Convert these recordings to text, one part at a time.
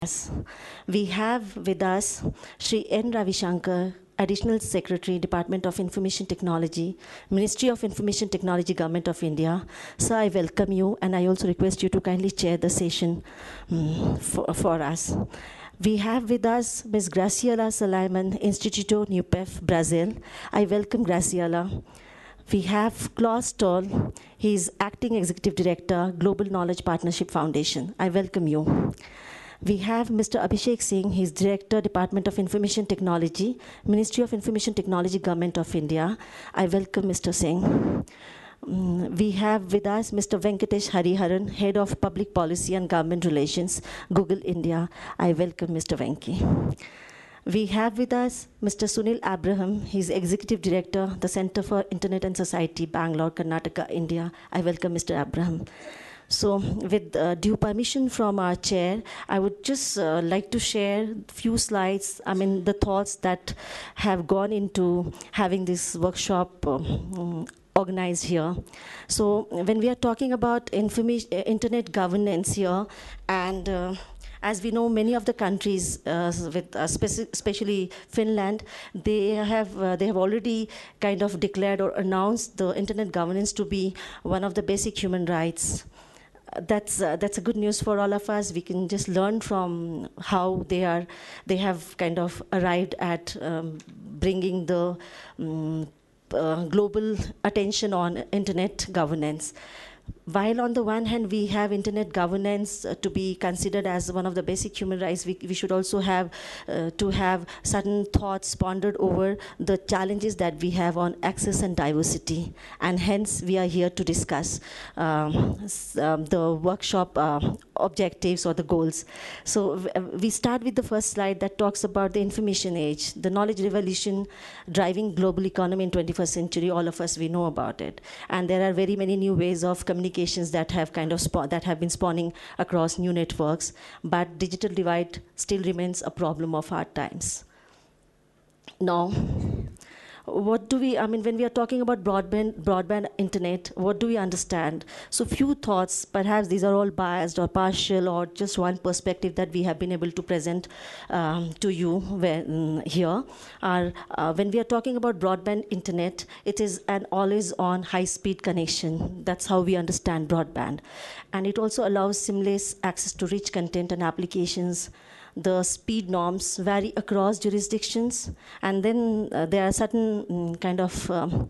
Yes. We have with us Sri N. Ravishankar, Additional Secretary, Department of Information Technology, Ministry of Information Technology, Government of India. Sir, I welcome you, and I also request you to kindly chair the session for us. We have with us Ms. Graciela Salaiman, Instituto NUPEF, Brazil. I welcome Graciela. We have Klaus Stoll. He's Acting Executive Director, Global Knowledge Partnership Foundation. I welcome you. We have Mr. Abhishek Singh. He's Director, Department of Information Technology, Ministry of Information Technology, Government of India. I welcome Mr. Singh. We have with us Mr. Venkatesh Hariharan, Head of Public Policy and Government Relations, Google India. I welcome Mr. Venki. We have with us Mr. Sunil Abraham. He's Executive Director, the Center for Internet and Society, Bangalore, Karnataka, India. I welcome Mr. Abraham. So with due permission from our chair, I would just like to share a few slides, the thoughts that have gone into having this workshop organized here. So when we are talking about internet governance here, and as we know, many of the countries, especially Finland, they have already kind of declared or announced the internet governance to be one of the basic human rights. That's a good news for all of us. We can just learn from how they have kind of arrived at bringing the global attention on internet governance. While on the one hand we have internet governance to be considered as one of the basic human rights, we should also have to have certain thoughts pondered over the challenges that we have on access and diversity. And hence we are here to discuss the workshop objectives or the goals. So we start with the first slide that talks about the information age, the knowledge revolution driving global economy in 21st century. All of us, we know about it. And there are very many new ways of communications that have been spawning across new networks, but digital divide still remains a problem of our times. Now, what do we, when we are talking about broadband internet, what do we understand? So few thoughts, perhaps these are all biased or partial or just one perspective that we have been able to present to you here are, when we are talking about broadband internet, it is an always-on high-speed connection. That's how we understand broadband. And it also allows seamless access to rich content and applications. The speed norms vary across jurisdictions, and then there are certain kind of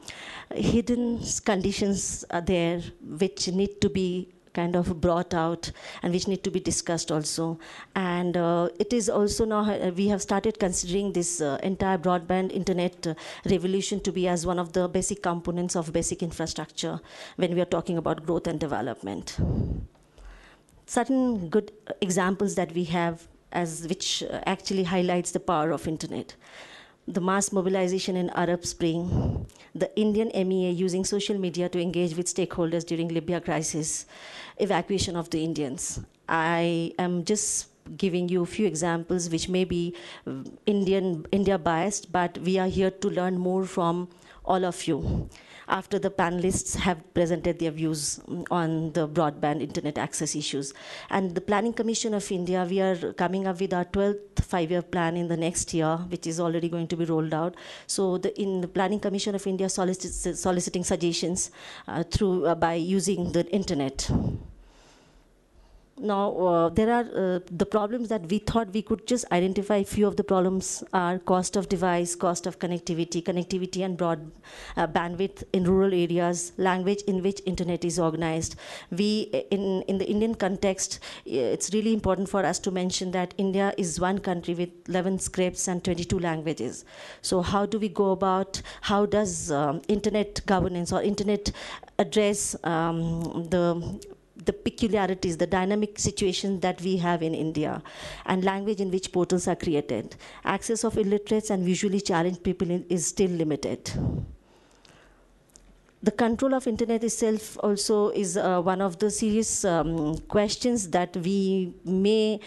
hidden conditions there which need to be kind of brought out and which need to be discussed also. And it is also now, we have started considering this entire broadband internet revolution to be as one of the basic components of basic infrastructure when we are talking about growth and development. Certain good examples that we have which actually highlights the power of internet. The mass mobilization in Arab Spring, the Indian MEA using social media to engage with stakeholders during Libya crisis, evacuation of the Indians. I am just giving you a few examples which may be India biased, but we are here to learn more from all of you after the panelists have presented their views on the broadband internet access issues. And the Planning Commission of India, we are coming up with our 12th five-year plan in the next year, which is already going to be rolled out. So in the Planning Commission of India soliciting suggestions by using the internet. Now, there are the problems that we thought we could just identify. A few of the problems are cost of device, cost of connectivity and broad bandwidth in rural areas, language in which internet is organized. In the Indian context, it's really important for us to mention that India is one country with 11 scripts and 22 languages. So how do we go about, how does internet governance or internet address the peculiarities, the dynamic situation that we have in India, and language in which portals are created. Access of illiterates and visually challenged people is still limited. the control of internet itself also is one of the serious questions that we may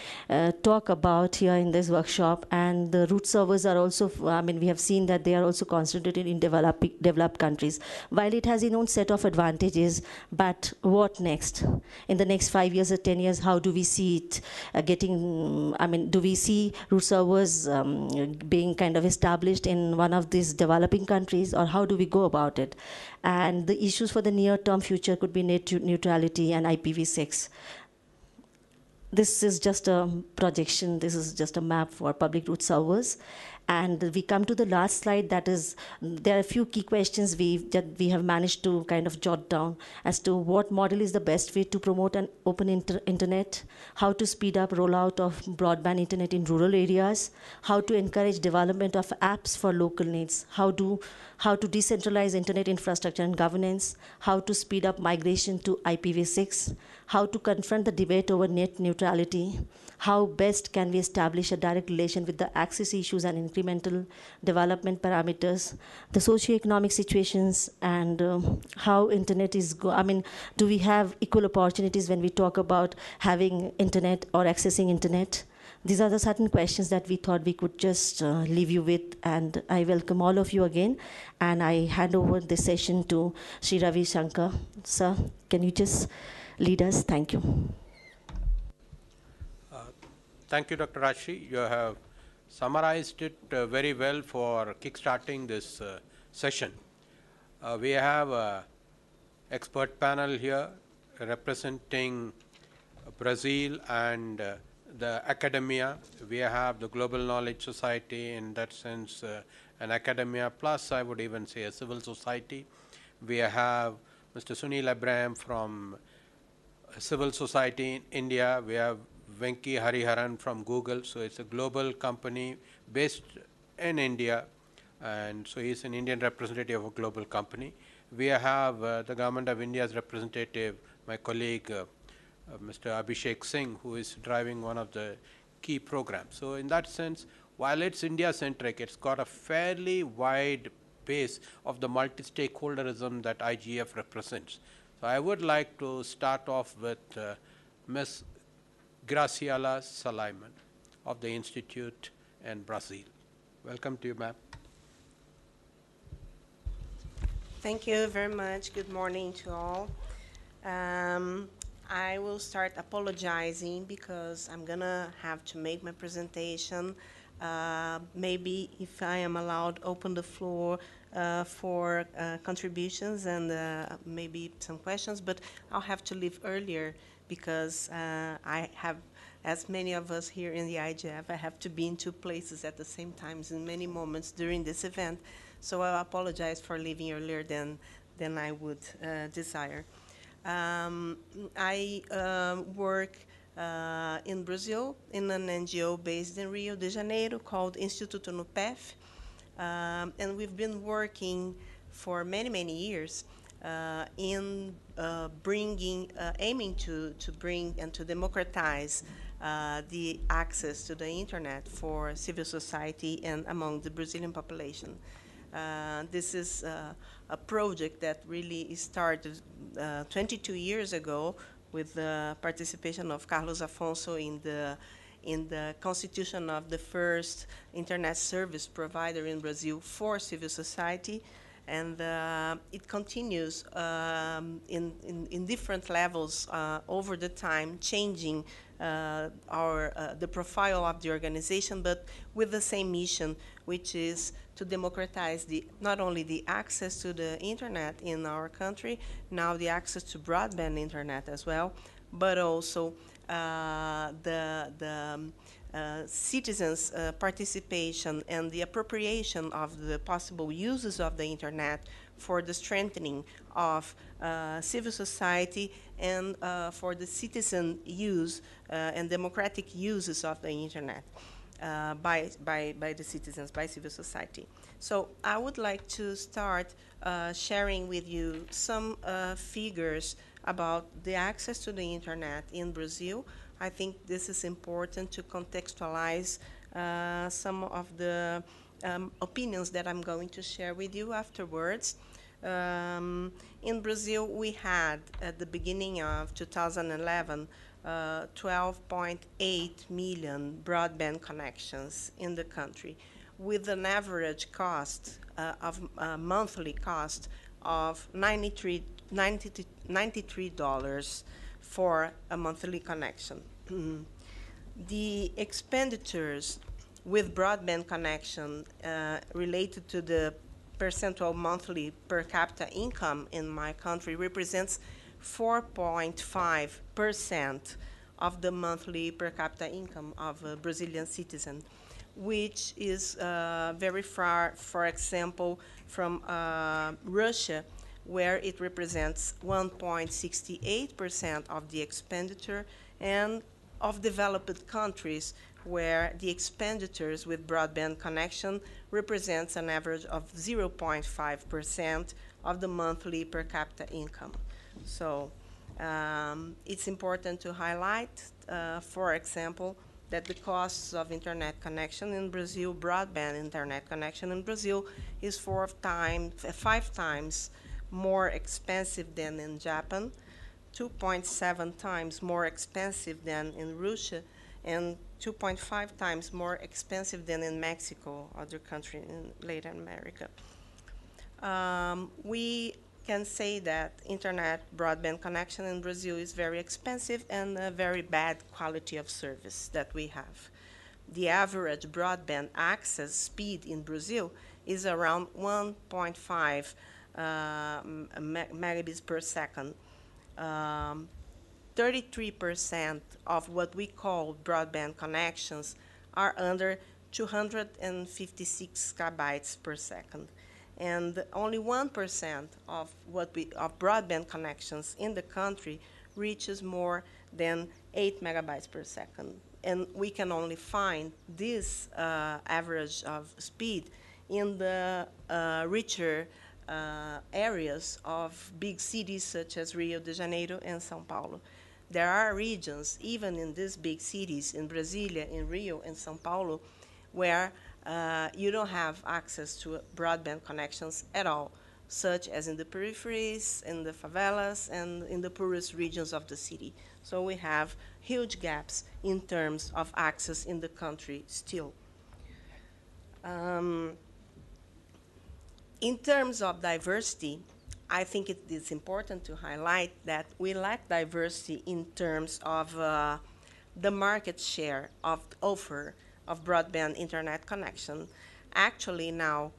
talk about here in this workshop. And the root servers are also, we have seen that they are also concentrated in developed countries. While it has its own set of advantages, but what next? In the next 5 years or 10 years, how do we see it do we see root servers being kind of established in one of these developing countries, or how do we go about it? And the issues for the near-term future could be net neutrality and IPv6. This is just a projection. This is just a map for public root servers. And we come to the last slide. That is, there are a few key questions that we have managed to kind of jot down as to what model is the best way to promote an open internet, how to speed up rollout of broadband internet in rural areas, how to encourage development of apps for local needs, how to decentralize internet infrastructure and governance, how to speed up migration to IPv6, how to confront the debate over net neutrality, how best can we establish a direct relation with the access issues and incremental development parameters, the socioeconomic situations, and how internet is, do we have equal opportunities when we talk about having internet or accessing internet? These are the certain questions that we thought we could just leave you with, and I welcome all of you again, and I hand over this session to Sri Ravi Shankar. Sir, can you just lead us? Thank you. Thank you, Dr. Rajshri. You have summarized it very well for kickstarting this session. We have an expert panel here representing Brazil and the academia. We have the Global Knowledge Society, in that sense, an academia, plus I would even say a civil society. We have Mr. Sunil Abraham from civil society in India. We have Venki Hariharan from Google. So it's a global company based in India, and so he's an Indian representative of a global company. We have the Government of India's representative, my colleague, Mr. Abhishek Singh, who is driving one of the key programs. So in that sense, while it's India-centric, it's got a fairly wide base of the multi-stakeholderism that IGF represents. So I would like to start off with Ms. Graciela Salaiman of the Institute in Brazil. Welcome to you, ma'am. Thank you very much. Good morning to all. I will start apologizing because I'm going to have to make my presentation. Maybe if I am allowed, open the floor for contributions and maybe some questions, but I'll have to leave earlier because I have, as many of us here in the IGF, I have to be in two places at the same time in many moments during this event. So I apologize for leaving earlier than I would desire. I work in Brazil in an NGO based in Rio de Janeiro called Instituto NUPEF. And we've been working for many, many years in aiming to bring and to democratize the access to the internet for civil society and among the Brazilian population. This is a project that really started 22 years ago with the participation of Carlos Afonso in the constitution of the first internet service provider in Brazil for civil society. And it continues in different levels over the time, changing the profile of the organization, but with the same mission, which is to democratize not only the access to the internet in our country, now the access to broadband internet as well, but also the citizens' participation and the appropriation of the possible uses of the internet for the strengthening of civil society and for the citizen use and democratic uses of the internet by the citizens, by civil society. So I would like to start sharing with you some figures about the access to the internet in Brazil. I think this is important to contextualize some of the opinions that I'm going to share with you afterwards. In Brazil, we had, at the beginning of 2011, 12.8 million broadband connections in the country, with an average cost monthly cost of $93 for a monthly connection. The expenditures with broadband connection related to the percentual monthly per capita income in my country represents 4.5% of the monthly per capita income of a Brazilian citizen, which is very far, for example, from Russia, where it represents 1.68% of the expenditure, and of developed countries, where the expenditures with broadband connection represents an average of 0.5% of the monthly per capita income. So it's important to highlight, for example, that the costs of internet connection in Brazil, broadband internet connection in Brazil, is 5 times more expensive than in Japan, 2.7 times more expensive than in Russia, and 2.5 times more expensive than in Mexico, other country in Latin America. We can say that internet broadband connection in Brazil is very expensive and a very bad quality of service that we have. The average broadband access speed in Brazil is around 1.5 megabits per second. 33% of what we call broadband connections are under 256 kbytes per second. And only 1% of broadband connections in the country reaches more than 8 megabytes per second. And we can only find this average of speed in the richer areas of big cities such as Rio de Janeiro and São Paulo. There are regions, even in these big cities, in Brasilia, in Rio, and São Paulo, where you don't have access to broadband connections at all, such as in the peripheries, in the favelas, and in the poorest regions of the city. So we have huge gaps in terms of access in the country still. In terms of diversity, I think it is important to highlight that we lack diversity in terms of the market share of offer of broadband internet connection. Actually now,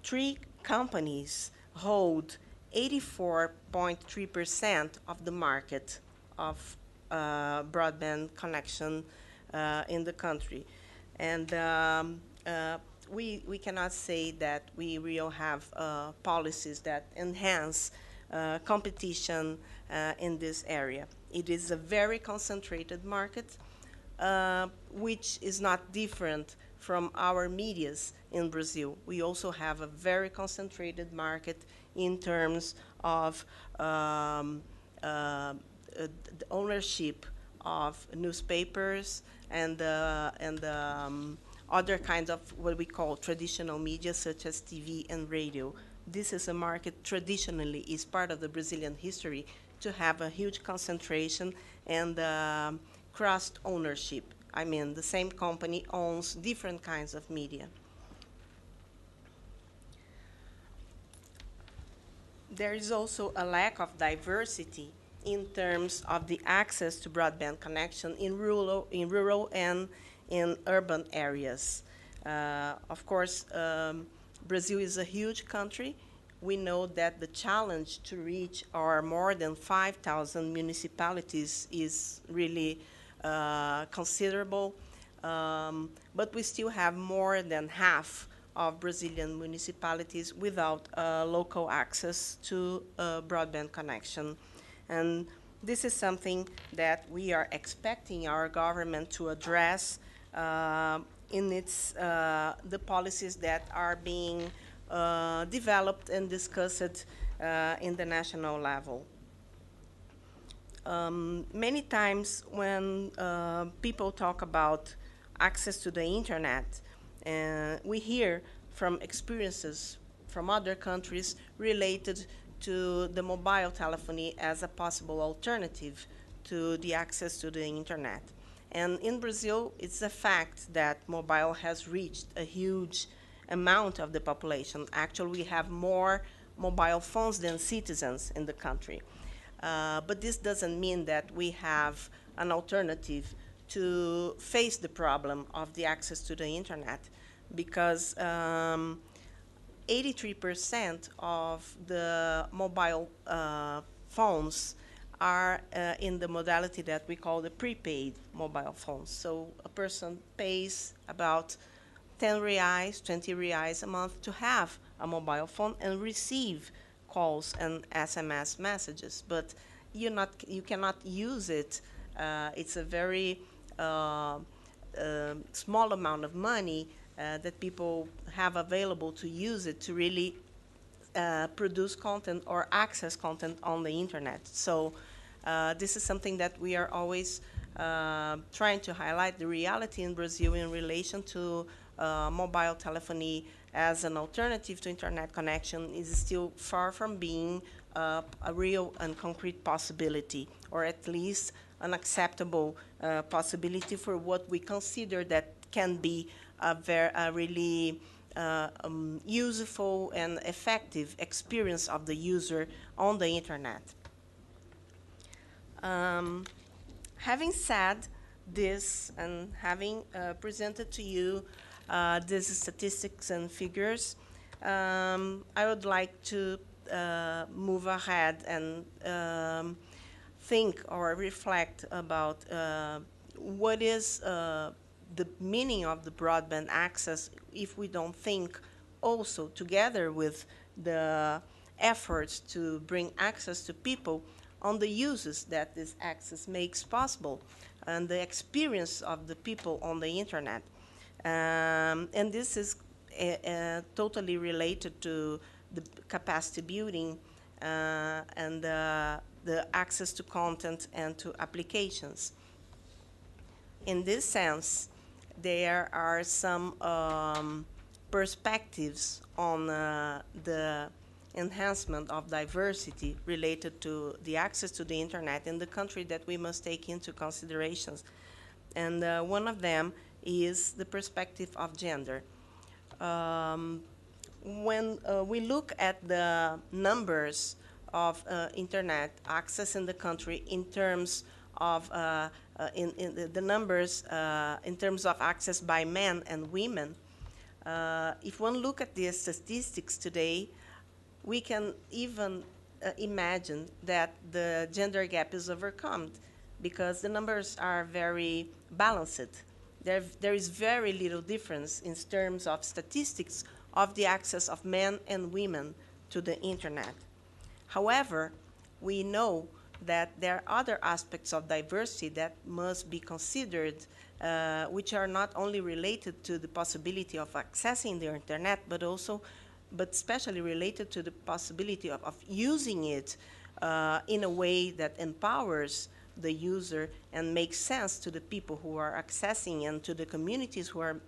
3 companies hold 84.3% of the market of broadband connection in the country. And we cannot say that we will have policies that enhance competition in this area. It is a very concentrated market, which is not different from our medias in Brazil. We also have a very concentrated market in terms of the ownership of newspapers and other kinds of what we call traditional media, such as TV and radio. This is a market traditionally is part of the Brazilian history to have a huge concentration and cross ownership. I mean, the same company owns different kinds of media. There is also a lack of diversity in terms of the access to broadband connection in rural and in urban areas. Of course, Brazil is a huge country. We know that the challenge to reach our more than 5,000 municipalities is really considerable, but we still have more than half of Brazilian municipalities without local access to broadband connection. And this is something that we are expecting our government to address in its the policies that are being developed and discussed in the national level. Many times when people talk about access to the internet, we hear from experiences from other countries related to the mobile telephony as a possible alternative to the access to the internet. And in Brazil, it's a fact that mobile has reached a huge amount of the population. Actually, we have more mobile phones than citizens in the country. But this doesn't mean that we have an alternative to face the problem of the access to the internet, because 83% of the mobile phones are in the modality that we call the prepaid mobile phones. So a person pays about 10 reais, 20 reais a month to have a mobile phone and receive calls and SMS messages, but you cannot use it. It's a very small amount of money that people have available to use it to really produce content or access content on the internet. So this is something that we are always trying to highlight, the reality in Brazil in relation to mobile telephony as an alternative to internet connection is still far from being a real and concrete possibility, or at least an acceptable possibility for what we consider that can be a really useful and effective experience of the user on the internet. Having said this and having presented to you these statistics and figures, I would like to move ahead and think or reflect about what is the meaning of the broadband access if we don't think also together with the efforts to bring access to people on the uses that this access makes possible and the experience of the people on the internet. And this is totally related to the capacity building and the access to content and to applications. In this sense, there are some perspectives on the enhancement of diversity related to the access to the internet in the country that we must take into considerations. And one of them is the perspective of gender. When we look at the numbers of internet access in the country in terms of the numbers in terms of access by men and women, if one look at the statistics today, we can even imagine that the gender gap is overcome because the numbers are very balanced. There is very little difference in terms of statistics of the access of men and women to the internet. However, we know that there are other aspects of diversity that must be considered, which are not only related to the possibility of accessing the internet, but especially related to the possibility of using it in a way that empowers the user and makes sense to the people who are accessing and to the communities who are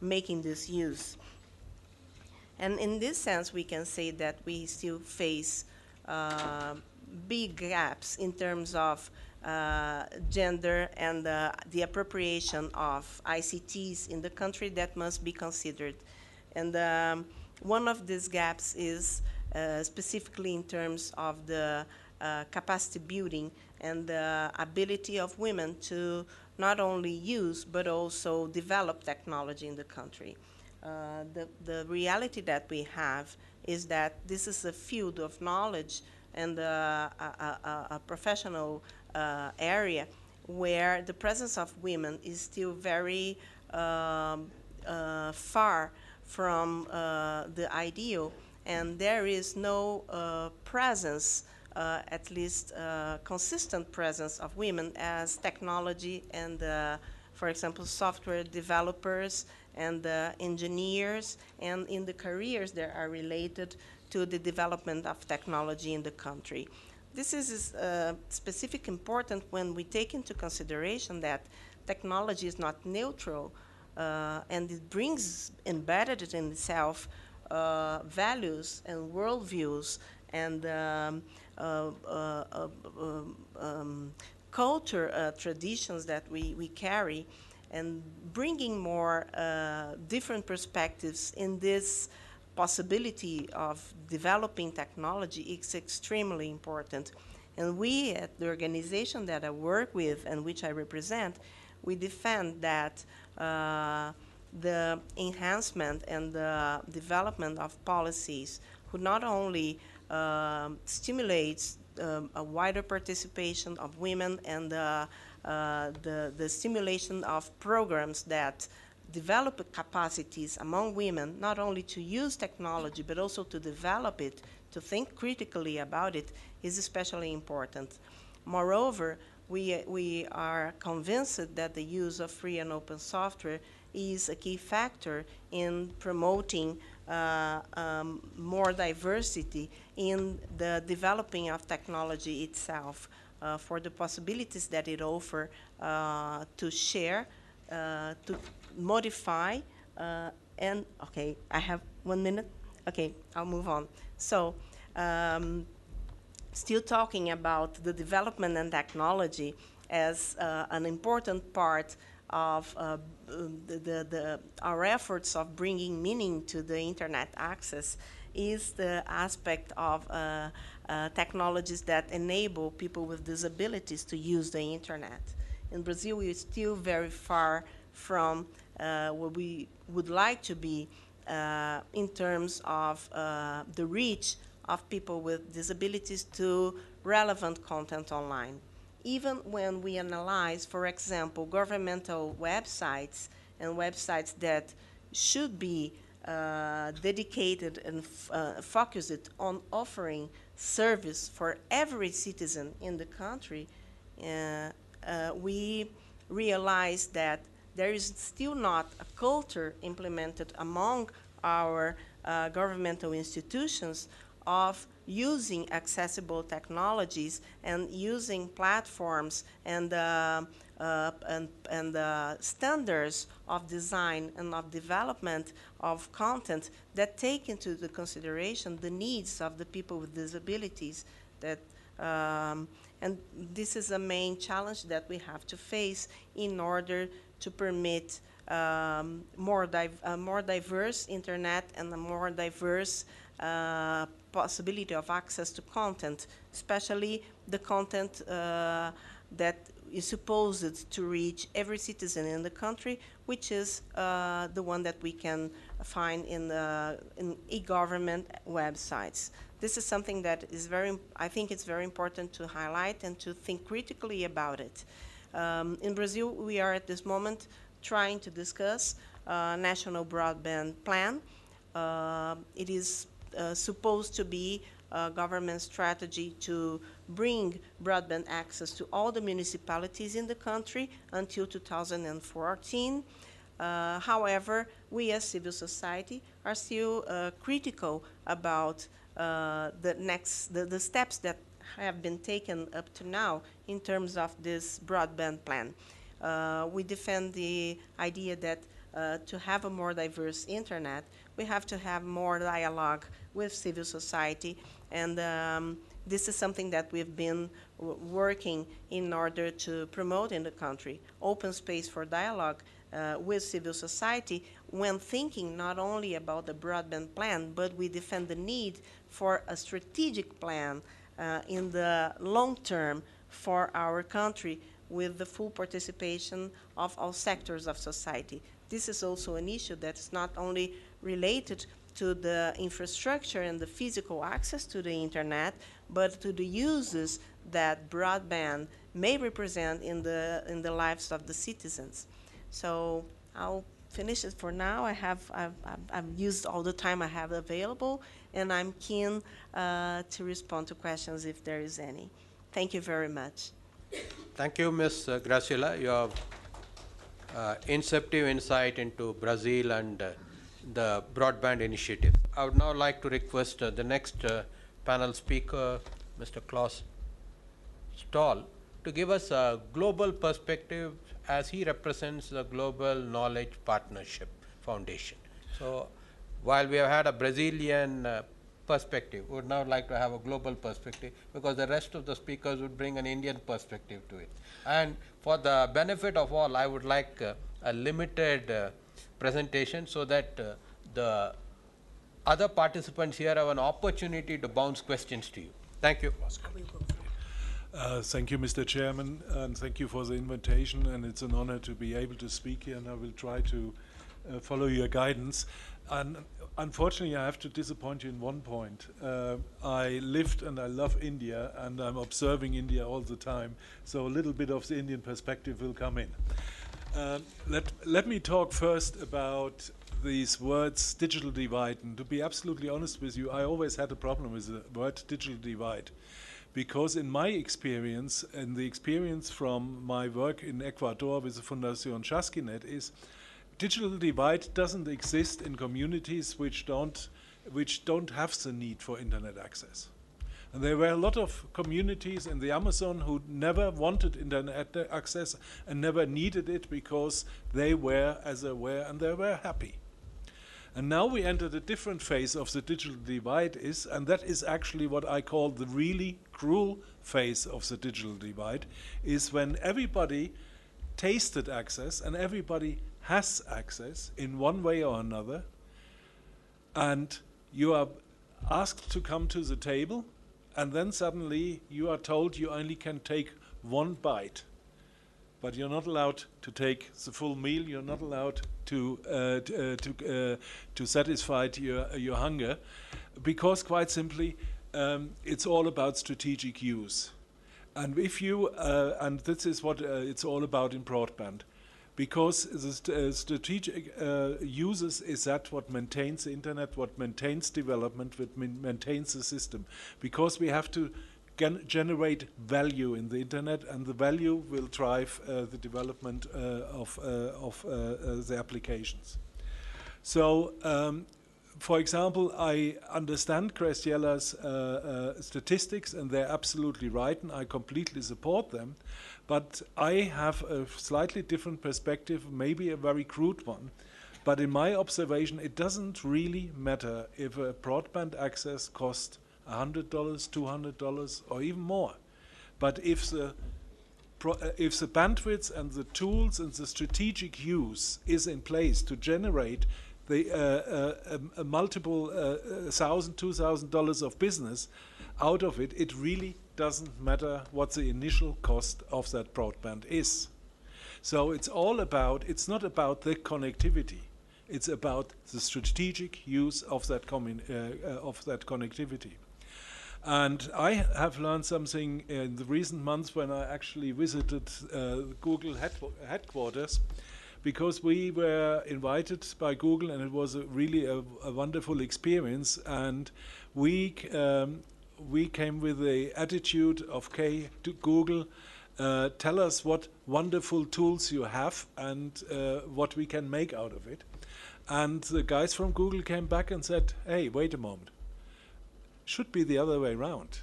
making this use. And in this sense, we can say that we still face big gaps in terms of gender and the appropriation of ICTs in the country that must be considered. And one of these gaps is specifically in terms of the capacity building and the ability of women to not only use but also develop technology in the country. The reality that we have is that this is a field of knowledge and a professional area where the presence of women is still very far from the ideal, and there is no presence, at least consistent presence of women as technology and, for example, software developers and engineers, and in the careers that are related to the development of technology in the country. This is specific important when we take into consideration that technology is not neutral and it brings embedded in itself values and worldviews and culture traditions that we carry, and bringing more different perspectives in this possibility of developing technology is extremely important. And we at the organization that I work with and which I represent, we defend that the enhancement and the development of policies who not only stimulates a wider participation of women and the stimulation of programs that develop capacities among women, not only to use technology, but also to develop it, to think critically about it, is especially important. Moreover, we are convinced that the use of free and open software is a key factor in promoting more diversity in the developing of technology itself, for the possibilities that it offers to share, to modify, and, okay, I have 1 minute? Okay, I'll move on. So, still talking about the development and technology as an important part of our efforts of bringing meaning to the internet access is the aspect of technologies that enable people with disabilities to use the internet. In Brazil, we are still very far from where we would like to be in terms of the reach of people with disabilities to relevant content online. Even when we analyze, for example, governmental websites and websites that should be dedicated and focused on offering service for every citizen in the country, we realize that there is still not a culture implemented among our governmental institutions of using accessible technologies and using platforms and standards of design and of development of content that take into the consideration the needs of the people with disabilities. That and this is a main challenge that we have to face in order to permit more diverse internet and a more diverse possibility of access to content, especially the content that is supposed to reach every citizen in the country, which is the one that we can find in e-government websites. This is something that is I think it's very important to highlight and to think critically about it. In Brazil, we are at this moment trying to discuss a national broadband plan. It is supposed to be a government strategy to bring broadband access to all the municipalities in the country until 2014. However, we as civil society are still critical about the steps that have been taken up to now in terms of this broadband plan. We defend the idea that to have a more diverse internet, we have to have more dialogue with civil society, and this is something that we've been working in order to promote in the country. Open space for dialogue with civil society when thinking not only about the broadband plan, but we defend the need for a strategic plan in the long term for our country with the full participation of all sectors of society. This is also an issue that's not only related to the infrastructure and the physical access to the internet, but to the uses that broadband may represent in the lives of the citizens. So I'll finish it for now. I've used all the time I have available, and I'm keen to respond to questions if there is any. Thank you very much. Thank you, Ms. Graciela. Your inceptive insight into Brazil and the broadband initiative. I would now like to request the next panel speaker, Mr. Klaus Stahl, to give us a global perspective as he represents the Global Knowledge Partnership Foundation. So while we have had a Brazilian perspective, we would now like to have a global perspective, because the rest of the speakers would bring an Indian perspective to it. And for the benefit of all, I would like a limited presentation, so that the other participants here have an opportunity to bounce questions to you. Thank you. Thank you, Mr. Chairman, and thank you for the invitation, and it's an honor to be able to speak here, and I will try to follow your guidance. And unfortunately, I have to disappoint you in one point. I lived and I love India, and I'm observing India all the time, so a little bit of the Indian perspective will come in. Let me talk first about these words, digital divide. And to be absolutely honest with you, I always had a problem with the word digital divide, because in my experience, and the experience from my work in Ecuador with the Fundación Chasquinet, is digital divide doesn't exist in communities which don't have the need for internet access. And there were a lot of communities in the Amazon who never wanted internet access and never needed it, because they were as they were and they were happy. And now we entered a different phase of the digital divide, and that is actually what I call the really cruel phase of the digital divide, is when everybody tasted access and everybody has access in one way or another, and you are asked to come to the table, and then suddenly you are told you only can take one bite, but you're not allowed to take the full meal. You're not allowed to satisfy your hunger, because quite simply it's all about strategic use. And if you and this is what it's all about in broadband, because the strategic uses is that what maintains the internet, what maintains development, what maintains the system, because we have to generate value in the internet, and the value will drive the development of the applications. So, for example, I understand Graciella's statistics, and they're absolutely right, and I completely support them. But I have a slightly different perspective, maybe a very crude one. But in my observation, it doesn't really matter if a broadband access costs $100, $200, or even more. But if the bandwidth and the tools and the strategic use is in place to generate the multiple $1,000, $2,000 of business out of it, it really doesn't matter what the initial cost of that broadband is. So it's all about, it's not about the connectivity. It's about the strategic use of that connectivity. And I have learned something in the recent months when I actually visited Google headquarters, because we were invited by Google, and it was really a wonderful experience. And we came with the attitude of, okay, to Google, tell us what wonderful tools you have and what we can make out of it. And the guys from Google came back and said, hey, wait a moment. Should be the other way around.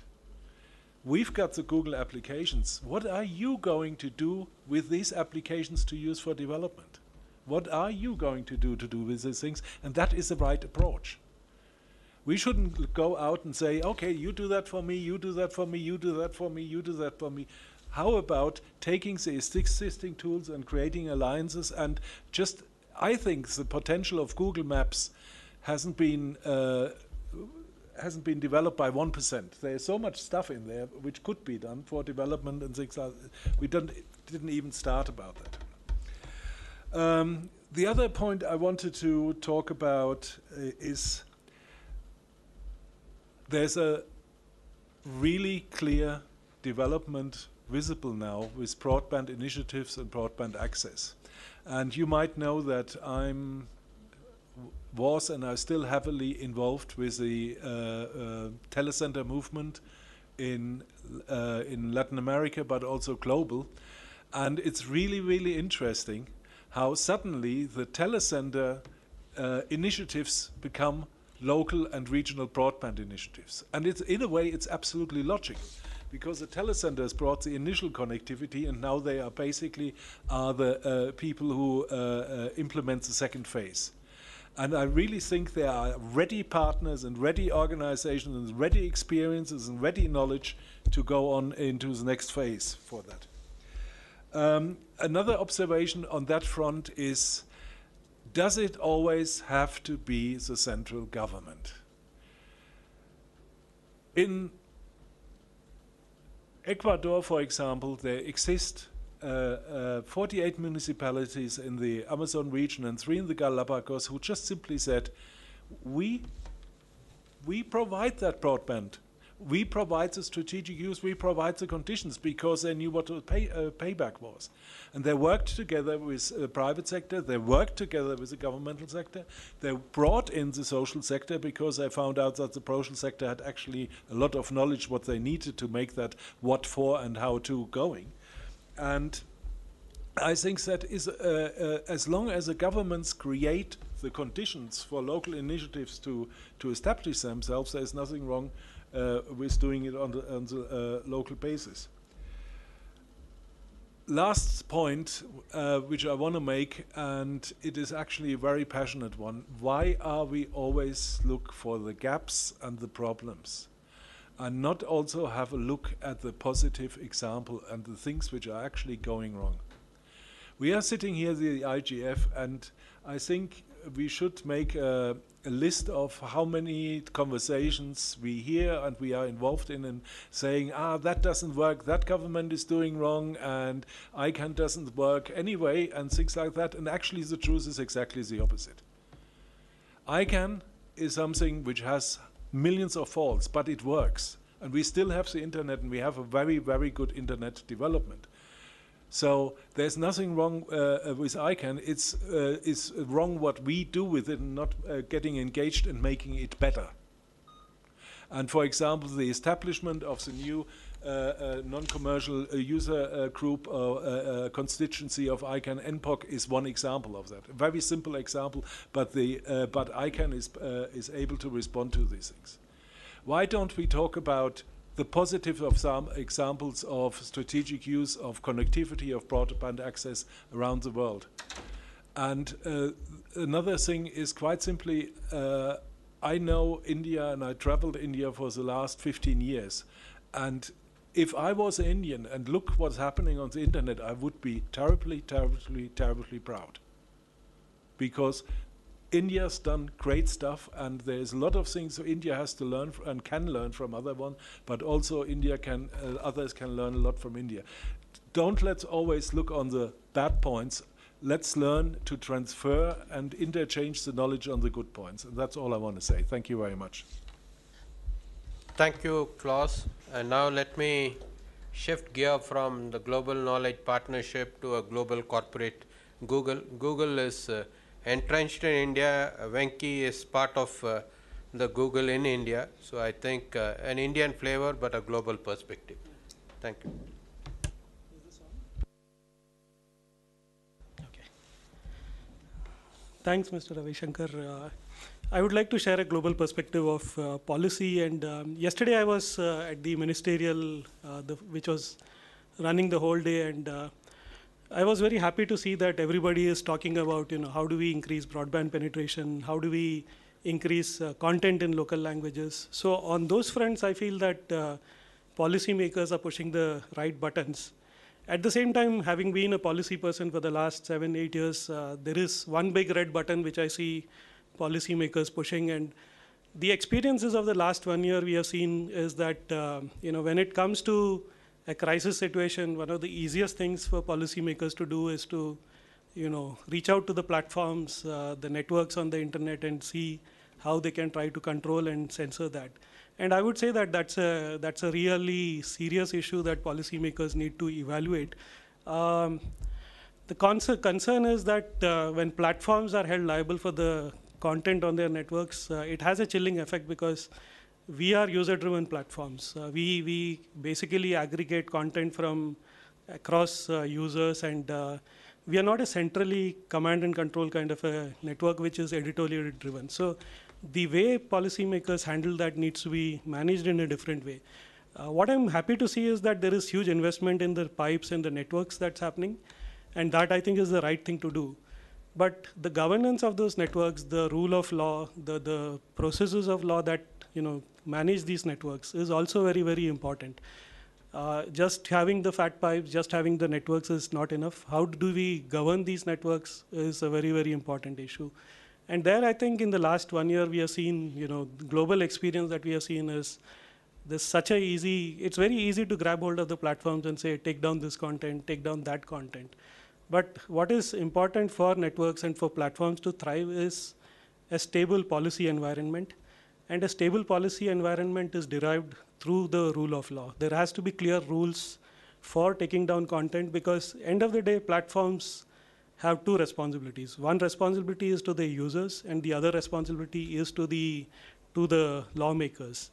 We've got the Google applications. What are you going to do with these applications to use for development? What are you going to do with these things? And that is the right approach. We shouldn't go out and say, okay, you do that for me, you do that for me, you do that for me, you do that for me. How about taking the existing tools and creating alliances? And just, I think the potential of Google Maps hasn't been developed by 1%. There's so much stuff in there which could be done for development and things. We didn't even start about that. The other point I wanted to talk about is there's a really clear development visible now with broadband initiatives and broadband access. And you might know that was and are still heavily involved with the telecenter movement in Latin America, but also global. And it's really, really interesting how suddenly the telecenter initiatives become local and regional broadband initiatives. And it's, in a way, it's absolutely logical, because the telecenters brought the initial connectivity, and now they are basically the people who implement the second phase. And I really think there are ready partners and ready organizations and ready experiences and ready knowledge to go on into the next phase for that. Another observation on that front is, does it always have to be the central government? In Ecuador, for example, there exist 48 municipalities in the Amazon region and 3 in the Galapagos who just simply said, we provide that broadband. We provide the strategic use, we provide the conditions, because they knew what the payback was. And they worked together with the private sector, they worked together with the governmental sector, they brought in the social sector because they found out that the social sector had actually a lot of knowledge what they needed to make that what for and how to going. And I think that is, as long as the governments create the conditions for local initiatives to establish themselves, there's nothing wrong with doing it on the local basis. Last point which I want to make, and it is actually a very passionate one, why are we always look for the gaps and the problems and not also have a look at the positive example and the things which are actually going wrong? We are sitting here, the IGF, and I think we should make a list of how many conversations we hear and we are involved in and saying, that doesn't work, that government is doing wrong, and ICANN doesn't work anyway, and things like that. And actually the truth is exactly the opposite. ICANN is something which has millions of faults, but it works. And we still have the internet, and we have a very, very good internet development. So there's nothing wrong with ICANN. It's wrong what we do with it and not getting engaged and making it better. And for example, the establishment of the new non-commercial user group or constituency of ICANN NPOC is one example of that. A very simple example, but ICANN is able to respond to these things. Why don't we talk about the positive of some examples of strategic use of connectivity of broadband access around the world? And another thing is quite simply, I know India and I traveled India for the last 15 years. And if I was an Indian and look what's happening on the internet, I would be terribly, terribly, terribly proud. Because India's done great stuff, and there's a lot of things India has to learn and can learn from other one, but also India can, others can learn a lot from India. Don't let's always look on the bad points. Let's learn to transfer and interchange the knowledge on the good points. And that's all I want to say. Thank you very much. Thank you, Klaus. And now let me shift gear from the Global Knowledge Partnership to a global corporate Google. Google is entrenched in India. Venki is part of the Google in India. So I think an Indian flavor, but a global perspective. Thank you. Is this on? Okay. Thanks, Mr. Ravi Shankar. I would like to share a global perspective of policy. And yesterday I was at the ministerial, which was running the whole day, and I was very happy to see that everybody is talking about, how do we increase broadband penetration, how do we increase content in local languages. So on those fronts, I feel that policymakers are pushing the right buttons. At the same time, having been a policy person for the last 7-8 years, there is one big red button which I see policymakers pushing. And the experiences of the last 1 year we have seen is that, when it comes to a crisis situation, one of the easiest things for policymakers to do is to, reach out to the platforms, the networks on the internet, and see how they can try to control and censor that. And I would say that that's a really serious issue that policymakers need to evaluate. The concern is that when platforms are held liable for the content on their networks, it has a chilling effect because we are user-driven platforms. We basically aggregate content from across users, and we are not a centrally command and control kind of a network which is editorially driven. So the way policymakers handle that needs to be managed in a different way. What I'm happy to see is that there is huge investment in the pipes and the networks that's happening, and that I think is the right thing to do. But the governance of those networks, the rule of law, the processes of law that manage these networks is also very, very important. Just having the fat pipes, just having the networks is not enough. How do we govern these networks is a very, very important issue. And there, I think in the last 1 year, we have seen, the global experience that we have seen is there's it's very easy to grab hold of the platforms and say, take down this content, take down that content. But what is important for networks and for platforms to thrive is a stable policy environment. And a stable policy environment is derived through the rule of law. There has to be clear rules for taking down content, because end of the day, platforms have two responsibilities. One responsibility is to the users, and the other responsibility is to the lawmakers.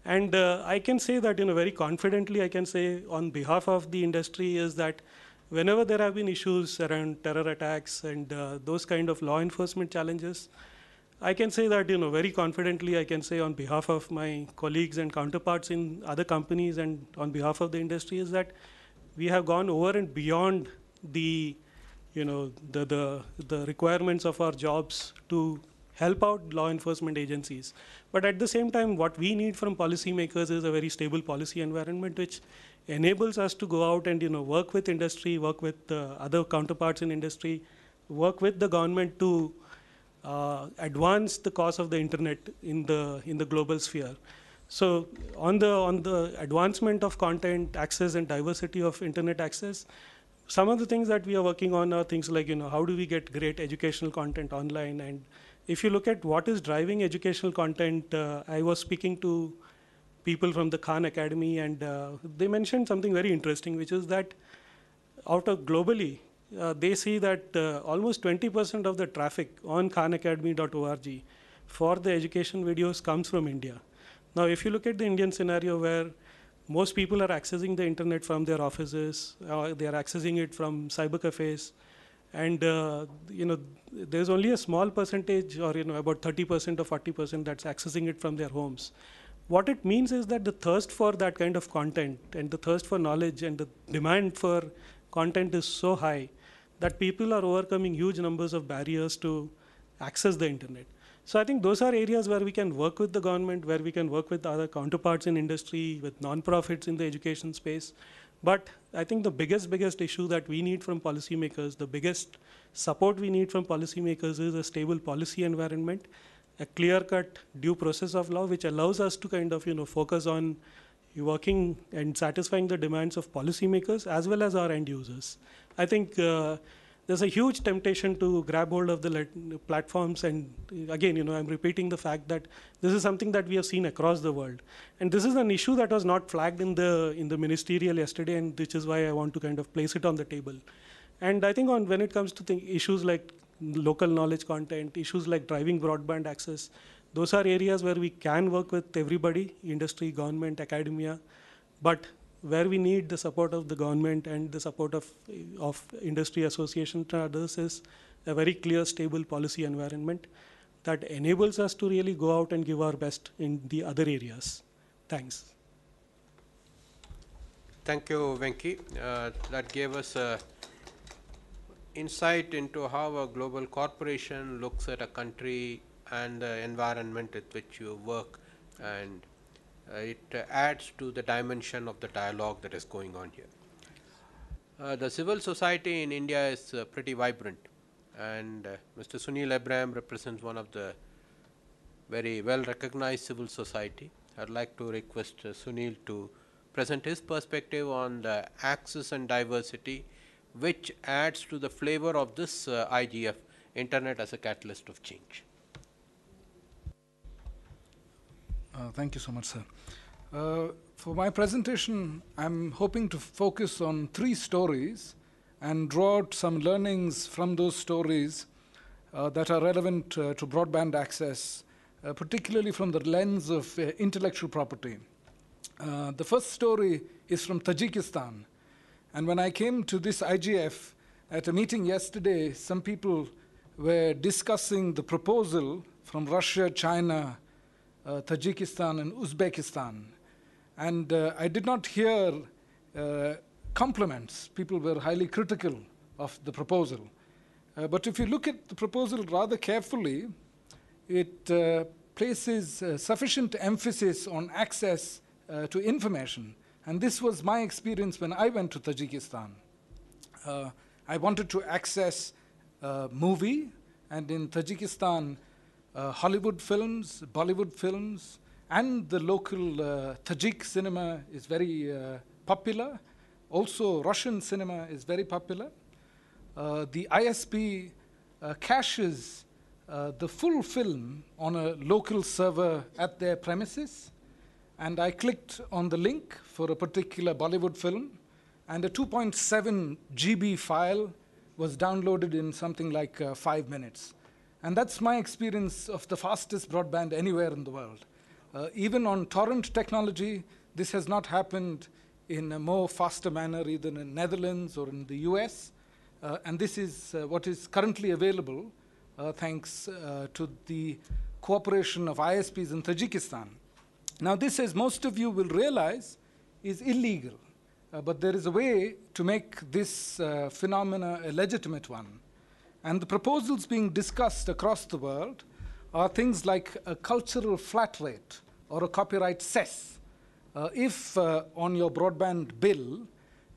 And I can say that very confidently, I can say on behalf of the industry is that whenever there have been issues around terror attacks and those kind of law enforcement challenges, I can say that very confidently, I can say on behalf of my colleagues and counterparts in other companies and on behalf of the industry is that we have gone over and beyond the requirements of our jobs to help out law enforcement agencies. But at the same time, what we need from policymakers is a very stable policy environment which enables us to go out and work with industry, work with other counterparts in industry, work with the government to advance the cause of the internet in the global sphere. So on the advancement of content access and diversity of internet access, some of the things that we are working on are things like how do we get great educational content online. And if you look at what is driving educational content, I was speaking to people from the Khan Academy, and they mentioned something very interesting, which is that out of globally, they see that almost 20% of the traffic on khanacademy.org for the education videos comes from India. Now, if you look at the Indian scenario where most people are accessing the internet from their offices, they are accessing it from cyber cafes, and there's only a small percentage, or about 30% or 40% that's accessing it from their homes. What it means is that the thirst for that kind of content and the thirst for knowledge and the demand for content is so high that people are overcoming huge numbers of barriers to access the internet. So I think those are areas where we can work with the government, where we can work with other counterparts in industry, with non-profits in the education space. But I think the biggest issue that we need from policymakers, the biggest support we need from policymakers is a stable policy environment, a clear-cut due process of law, which allows us to kind of focus on working and satisfying the demands of policymakers as well as our end users. I think there's a huge temptation to grab hold of the platforms, and again, I'm repeating the fact that this is something that we have seen across the world, and this is an issue that was not flagged in the ministerial yesterday, and which is why I want to kind of place it on the table. And I think when it comes to issues like local knowledge content, issues like driving broadband access, those are areas where we can work with everybody, industry, government, academia, but where we need the support of the government and the support of industry associations and others is a very clear, stable policy environment that enables us to really go out and give our best in the other areas. Thanks. Thank you, Venki. That gave us insight into how a global corporation looks at a country and the environment with which you work, and it adds to the dimension of the dialogue that is going on here. The civil society in India is pretty vibrant, and Mr. Sunil Abraham represents one of the very well recognized civil society. I'd like to request Sunil to present his perspective on the access and diversity, which adds to the flavor of this IGF, Internet as a Catalyst of Change. Thank you so much, sir. For my presentation, I'm hoping to focus on 3 stories and draw out some learnings from those stories that are relevant to broadband access, particularly from the lens of intellectual property. The first story is from Tajikistan. And when I came to this IGF at a meeting yesterday, some people were discussing the proposal from Russia, China, Tajikistan, and Uzbekistan. And I did not hear compliments. People were highly critical of the proposal. But if you look at the proposal rather carefully, it places sufficient emphasis on access to information. And this was my experience when I went to Tajikistan. I wanted to access movie, and in Tajikistan, Hollywood films, Bollywood films, and the local Tajik cinema is very popular. Also, Russian cinema is very popular. The ISP caches the full film on a local server at their premises. And I clicked on the link for a particular Bollywood film, and a 2.7 GB file was downloaded in something like 5 minutes. And that's my experience of the fastest broadband anywhere in the world. Even on torrent technology, this has not happened in a more faster manner either in the Netherlands or in the US. And this is what is currently available thanks to the cooperation of ISPs in Tajikistan. Now this, as most of you will realize, is illegal. But there is a way to make this phenomena a legitimate one. And the proposals being discussed across the world are things like a cultural flat rate or a copyright cess. If on your broadband bill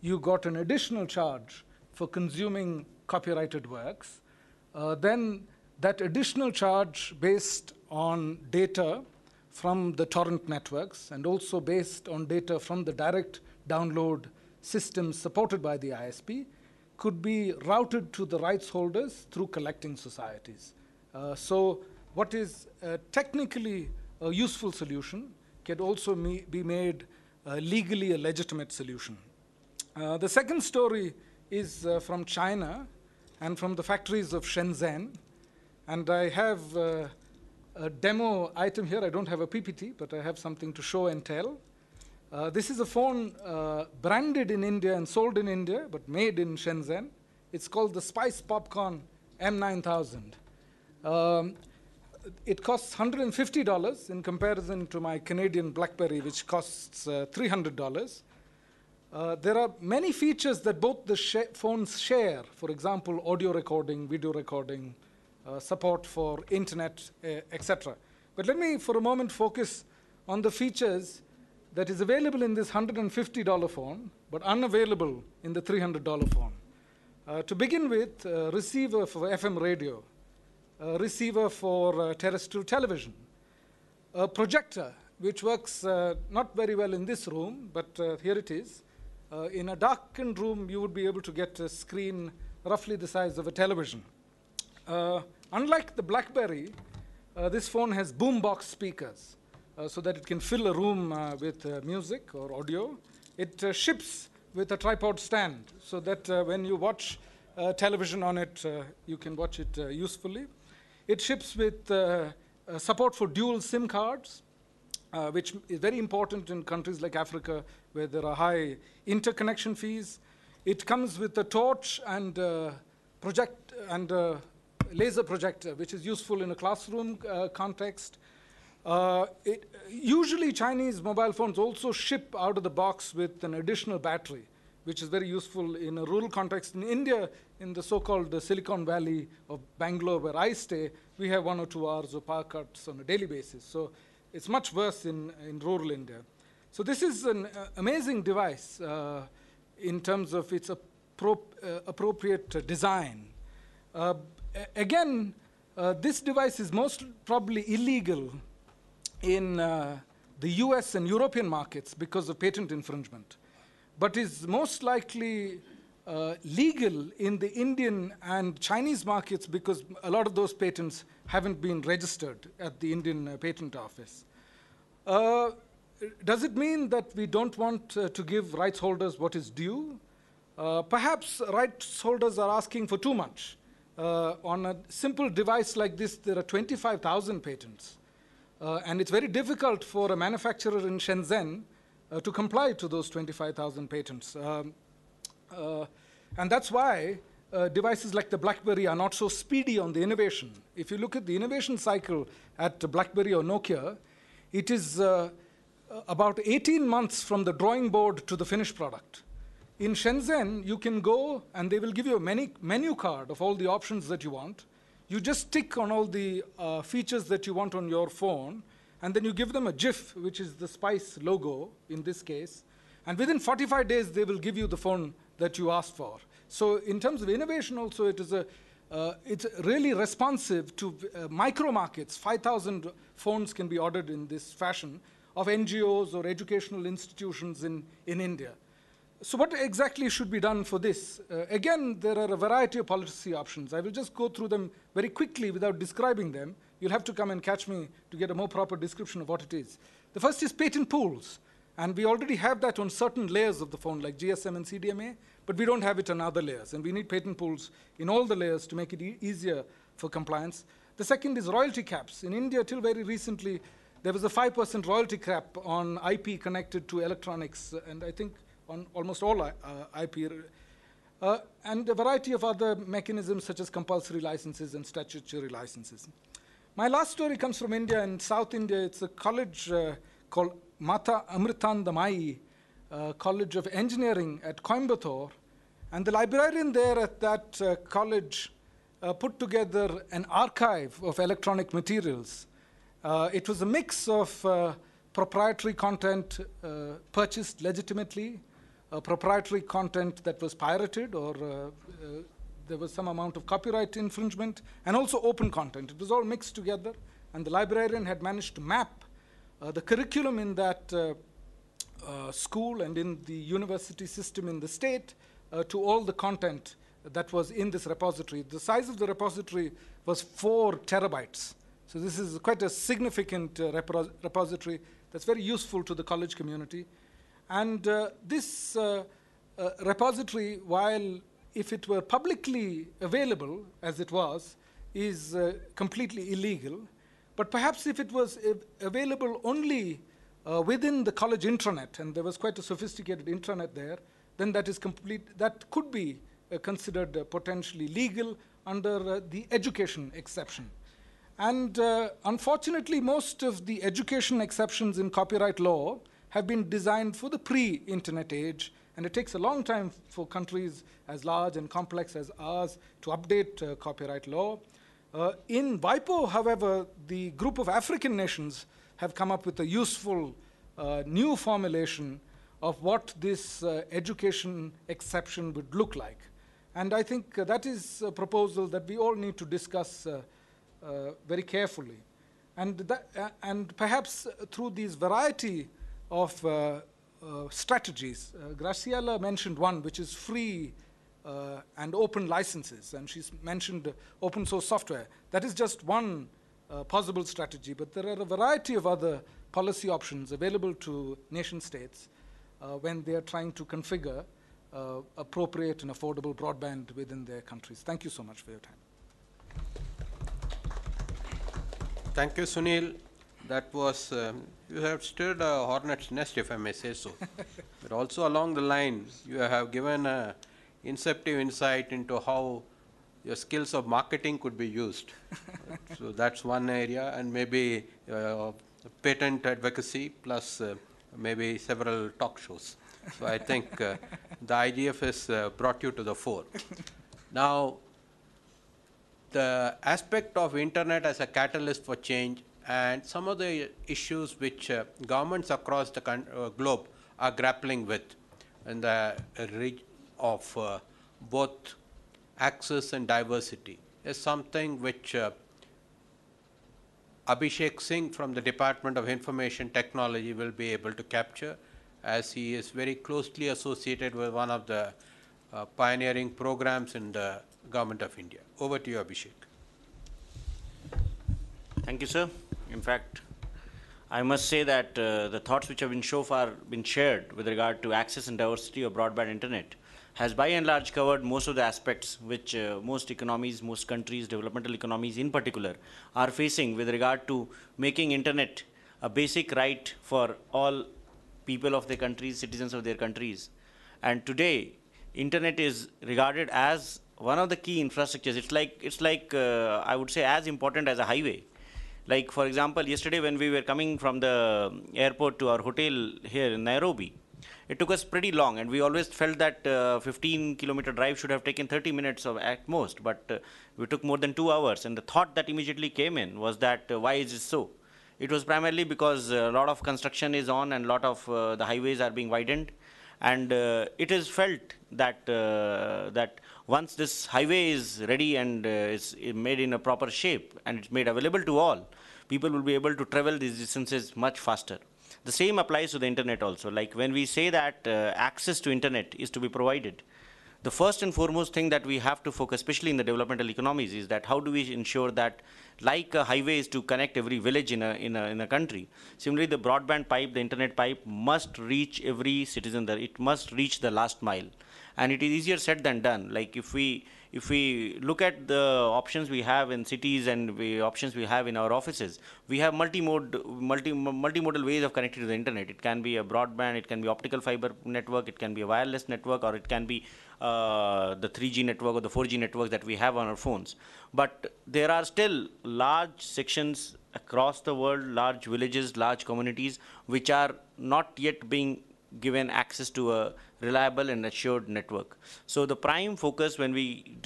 you got an additional charge for consuming copyrighted works, then that additional charge based on data from the torrent networks and also based on data from the direct download systems supported by the ISP could be routed to the rights holders through collecting societies. So what is technically a useful solution can also be made legally a legitimate solution. The second story is from China and from the factories of Shenzhen. And I have a demo item here. I don't have a PPT, but I have something to show and tell. This is a phone branded in India and sold in India, but made in Shenzhen. It's called the Spice Popcorn M9000. It costs $150 in comparison to my Canadian BlackBerry, which costs $300. There are many features that both the phones share. For example, audio recording, video recording, support for internet, etc. But let me, for a moment, focus on the features that is available in this $150 phone, but unavailable in the $300 phone. To begin with, receiver for FM radio, receiver for terrestrial television, a projector, which works not very well in this room, but here it is. In a darkened room, you would be able to get a screen roughly the size of a television. Unlike the BlackBerry, this phone has boombox speakers so that it can fill a room with music or audio. It ships with a tripod stand so that when you watch television on it, you can watch it usefully. It ships with support for dual SIM cards, which is very important in countries like Africa where there are high interconnection fees. It comes with a torch and laser projector, which is useful in a classroom context. Usually Chinese mobile phones also ship out of the box with an additional battery, which is very useful in a rural context. In India, in the so-called Silicon Valley of Bangalore, where I stay, we have 1 or 2 hours of power cuts on a daily basis. So it's much worse in rural India. So this is an amazing device in terms of its appropriate design. Again, this device is most probably illegal in the US and European markets because of patent infringement, but is most likely legal in the Indian and Chinese markets because a lot of those patents haven't been registered at the Indian Patent Office. Does it mean that we don't want to give rights holders what is due? Perhaps rights holders are asking for too much. On a simple device like this, there are 25,000 patents. And it's very difficult for a manufacturer in Shenzhen to comply to those 25,000 patents. And that's why devices like the BlackBerry are not so speedy on the innovation. If you look at the innovation cycle at BlackBerry or Nokia, it is about 18 months from the drawing board to the finished product. In Shenzhen, you can go and they will give you a menu card of all the options that you want. You just tick on all the features that you want on your phone, and then you give them a GIF, which is the Spice logo in this case. And within 45 days, they will give you the phone that you asked for. So in terms of innovation also, it's really responsive to micro markets. 5,000 phones can be ordered in this fashion of NGOs or educational institutions in India. So what exactly should be done for this? Again, there are a variety of policy options. I will just go through them very quickly without describing them. You'll have to come and catch me to get a more proper description of what it is. The first is patent pools. And we already have that on certain layers of the phone, like GSM and CDMA, but we don't have it on other layers. And we need patent pools in all the layers to make it easier for compliance. The second is royalty caps. In India, till very recently, there was a 5% royalty cap on IP connected to electronics, and I think on almost all IP, and a variety of other mechanisms such as compulsory licenses and statutory licenses. My last story comes from India. In South India, it's a college called Mata Amritandamai College of Engineering at Coimbatore. And the librarian there at that college put together an archive of electronic materials. It was a mix of proprietary content purchased legitimately, proprietary content that was pirated or there was some amount of copyright infringement, and also open content. It was all mixed together, and the librarian had managed to map the curriculum in that school and in the university system in the state to all the content that was in this repository. The size of the repository was 4 terabytes. So this is quite a significant repository that's very useful to the college community. And this repository, while if it were publicly available, as it was, is completely illegal. But perhaps if it was available only within the college intranet, and there was quite a sophisticated intranet there, then that could be considered potentially legal under the education exception. And unfortunately, most of the education exceptions in copyright law have been designed for the pre-internet age, and it takes a long time for countries as large and complex as ours to update copyright law. In WIPO, however, the group of African nations have come up with a useful new formulation of what this education exception would look like. And I think that is a proposal that we all need to discuss very carefully. And perhaps through these variety of strategies, Graciela mentioned one, which is free and open licenses, and she's mentioned open source software. That is just one possible strategy, but there are a variety of other policy options available to nation states when they are trying to configure appropriate and affordable broadband within their countries. Thank you so much for your time. Thank you, Sunil. That was, you have stirred a hornet's nest, if I may say so. But also along the line, you have given a inceptive insight into how your skills of marketing could be used. So that's one area, and maybe patent advocacy plus maybe several talk shows. So I think the IGF has brought you to the fore. Now, the aspect of internet as a catalyst for change and some of the issues which governments across the globe are grappling with in the region of both access and diversity is something which Abhishek Singh from the Department of Information Technology will be able to capture, as he is very closely associated with one of the pioneering programs in the Government of India. Over to you, Abhishek. Thank you, sir. In fact, I must say that the thoughts which have been so far been shared with regard to access and diversity of broadband internet has by and large covered most of the aspects which most economies, most countries, developmental economies in particular, are facing with regard to making internet a basic right for all people of their countries, citizens of their countries. And today, internet is regarded as one of the key infrastructures. It's like I would say as important as a highway. Like, for example, yesterday when we were coming from the airport to our hotel here in Nairobi, It took us pretty long, and we always felt that 15-kilometer drive should have taken 30 minutes at most, but we took more than 2 hours. And the thought that immediately came in was that why is it so? It was primarily because a lot of construction is on and a lot of the highways are being widened, and it is felt that that once this highway is ready and is made in a proper shape and it's made available to all, people will be able to travel these distances much faster. The same applies to the internet also. Like when we say that access to internet is to be provided, the first and foremost thing that we have to focus, especially in the developmental economies, is that how do we ensure that, like a highway is to connect every village in a country, similarly the broadband pipe, the internet pipe must reach every citizen there. It must reach the last mile. And it is easier said than done. Like if we look at the options we have in cities and the options we have in our offices, we have multimodal ways of connecting to the internet. It can be a broadband, it can be optical fiber network, it can be a wireless network, or it can be the 3G network or the 4G networks that we have on our phones. But there are still large sections across the world, large villages, large communities, which are not yet being given access to a reliable and assured network. So the prime focus when we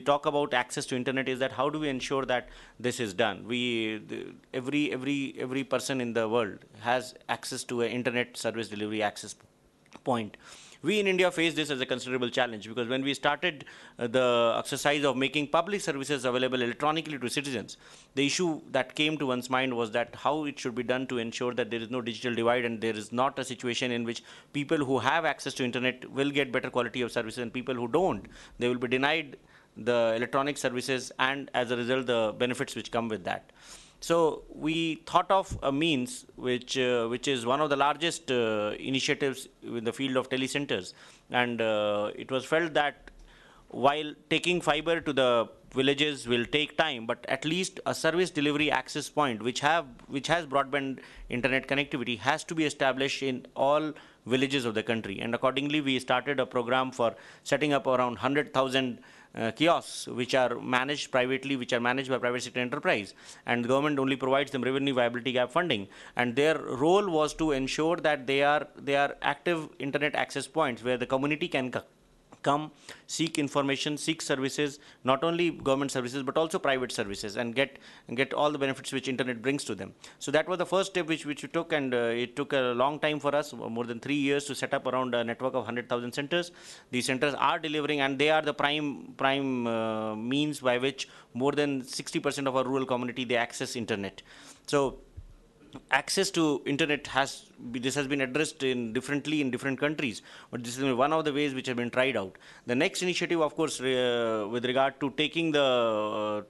talk about access to internet is that how do we ensure that this is done? Every person in the world has access to an internet service delivery access point. We in India face this as a considerable challenge, because when we started the exercise of making public services available electronically to citizens, the issue that came to one's mind was that how it should be done to ensure that there is no digital divide and there is not a situation in which people who have access to internet will get better quality of services and people who don't, they will be denied the electronic services and as a result the benefits which come with that. So we thought of a means which is one of the largest initiatives in the field of telecenters, and it was felt that while taking fiber to the villages will take time, but at least a service delivery access point which has broadband internet connectivity has to be established in all villages of the country. And accordingly, we started a program for setting up around 100,000 kiosks which are managed privately, which are managed by private sector enterprise, and the government only provides them revenue viability gap funding, and their role was to ensure that they are active internet access points where the community can come, seek information, seek services, not only government services but also private services, and get all the benefits which internet brings to them. So that was the first step which we took, and it took a long time for us, more than 3 years, to set up around a network of 100,000 centers. These centers are delivering, and they are the prime means by which more than 60% of our rural community, they access internet. So access to internet has been addressed differently in different countries, but this is one of the ways which have been tried out. The next initiative, of course, with regard to taking the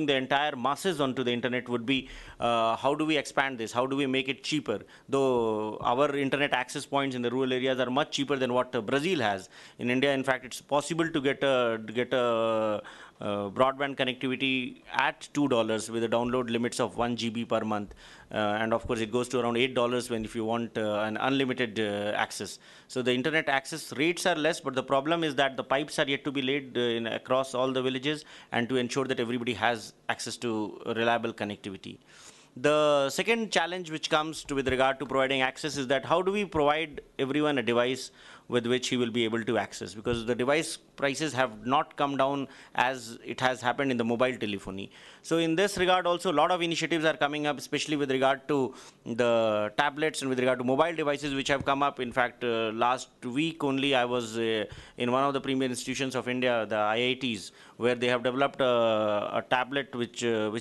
entire masses onto the internet would be how do we expand this? How do we make it cheaper? Though our internet access points in the rural areas are much cheaper than what Brazil has. In India, in fact, it's possible to get a broadband connectivity at $2 with the download limits of 1 GB per month, and of course it goes to around $8 if you want an unlimited access. So the internet access rates are less, but the problem is that the pipes are yet to be laid across all the villages, and to ensure that everybody has access to reliable connectivity. The second challenge which comes with regard to providing access is that how do we provide everyone a device with which he will be able to access, because the device prices have not come down as it has happened in the mobile telephony. So in this regard also, a lot of initiatives are coming up, especially with regard to the tablets and with regard to mobile devices which have come up. In fact, last week only I was in one of the premier institutions of India, the IITs, where they have developed a tablet which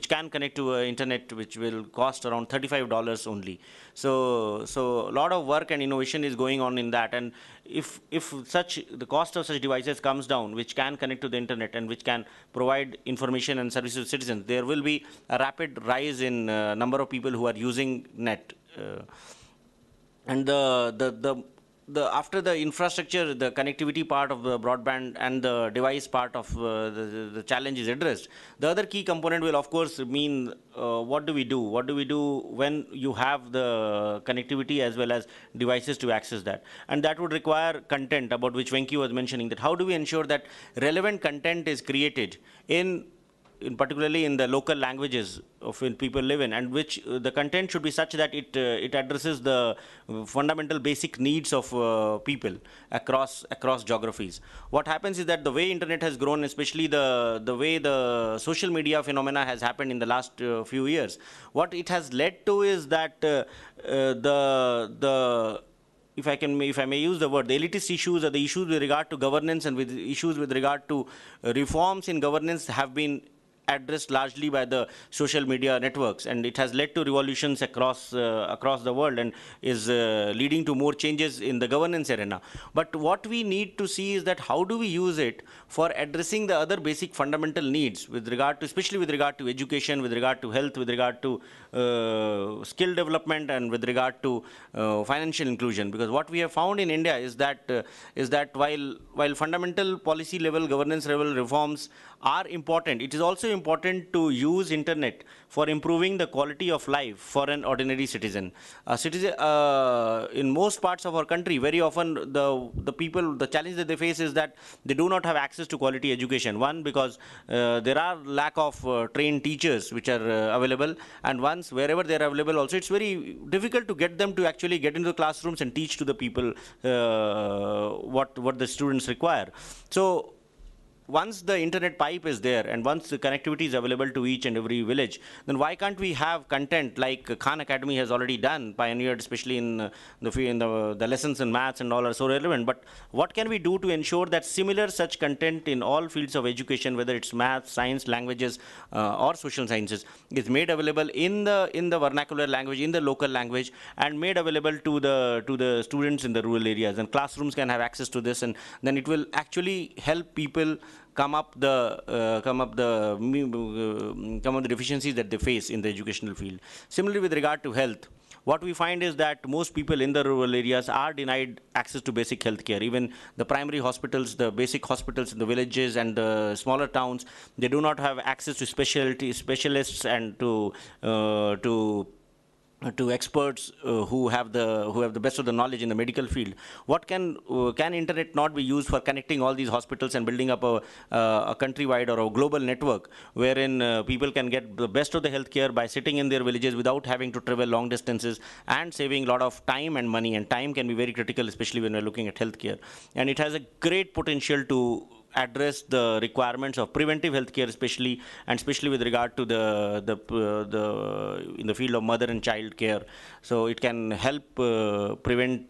can connect to internet, which will cost around $35 only. So a lot of work and innovation is going on in that, and if the cost of such devices comes down, which can connect to the internet and which can provide information and services to citizens, there will be a rapid rise in number of people who are using net. And after the infrastructure, the connectivity part of the broadband and the device part of the challenge is addressed, the other key component will of course mean what do we do? What do we do when you have the connectivity as well as devices to access that? And that would require content, about which Venki was mentioning, that how do we ensure that relevant content is created in particularly in the local languages of when people live in, and which the content should be such that it addresses the fundamental basic needs of people across geographies. What happens is that the way internet has grown, especially the way the social media phenomena has happened in the last few years, what it has led to is that if I may use the word, the elitist issues or the issues with regard to governance and with issues with regard to reforms in governance have been addressed largely by the social media networks, and it has led to revolutions across the world and is leading to more changes in the governance arena. But what we need to see is that how do we use it for addressing the other basic fundamental needs with regard to, especially with regard to education, with regard to health, with regard to skill development, and with regard to financial inclusion. Because what we have found in India is that while fundamental policy level, governance level reforms are important, it is also important to use internet for improving the quality of life for an ordinary citizen. In most parts of our country, very often the challenge that they face is that they do not have access to quality education. One, because there are lack of trained teachers which are available, and once wherever they are available also, it's very difficult to get them to actually get into the classrooms and teach to the people what the students require. So once the internet pipe is there and once the connectivity is available to each and every village, then why can't we have content like Khan Academy has already done, pioneered especially in the lessons in maths and all are so relevant. But what can we do to ensure that similar such content in all fields of education, whether it's maths, science, languages, or social sciences, is made available in the vernacular language, in the local language, and made available to the students in the rural areas, and classrooms can have access to this, and then it will actually help people come up the deficiencies that they face in the educational field. Similarly, with regard to health, what we find is that most people in the rural areas are denied access to basic health care. Even the primary hospitals, the basic hospitals in the villages and the smaller towns, they do not have access to specialists and to experts who have the best of the knowledge in the medical field. What can internet not be used for connecting all these hospitals and building up a countrywide or a global network wherein people can get the best of the health care by sitting in their villages without having to travel long distances and saving a lot of time and money, and time can be very critical, especially when we're looking at healthcare. And it has a great potential to address the requirements of preventive healthcare, especially with regard to in the field of mother and child care. So it can help prevent.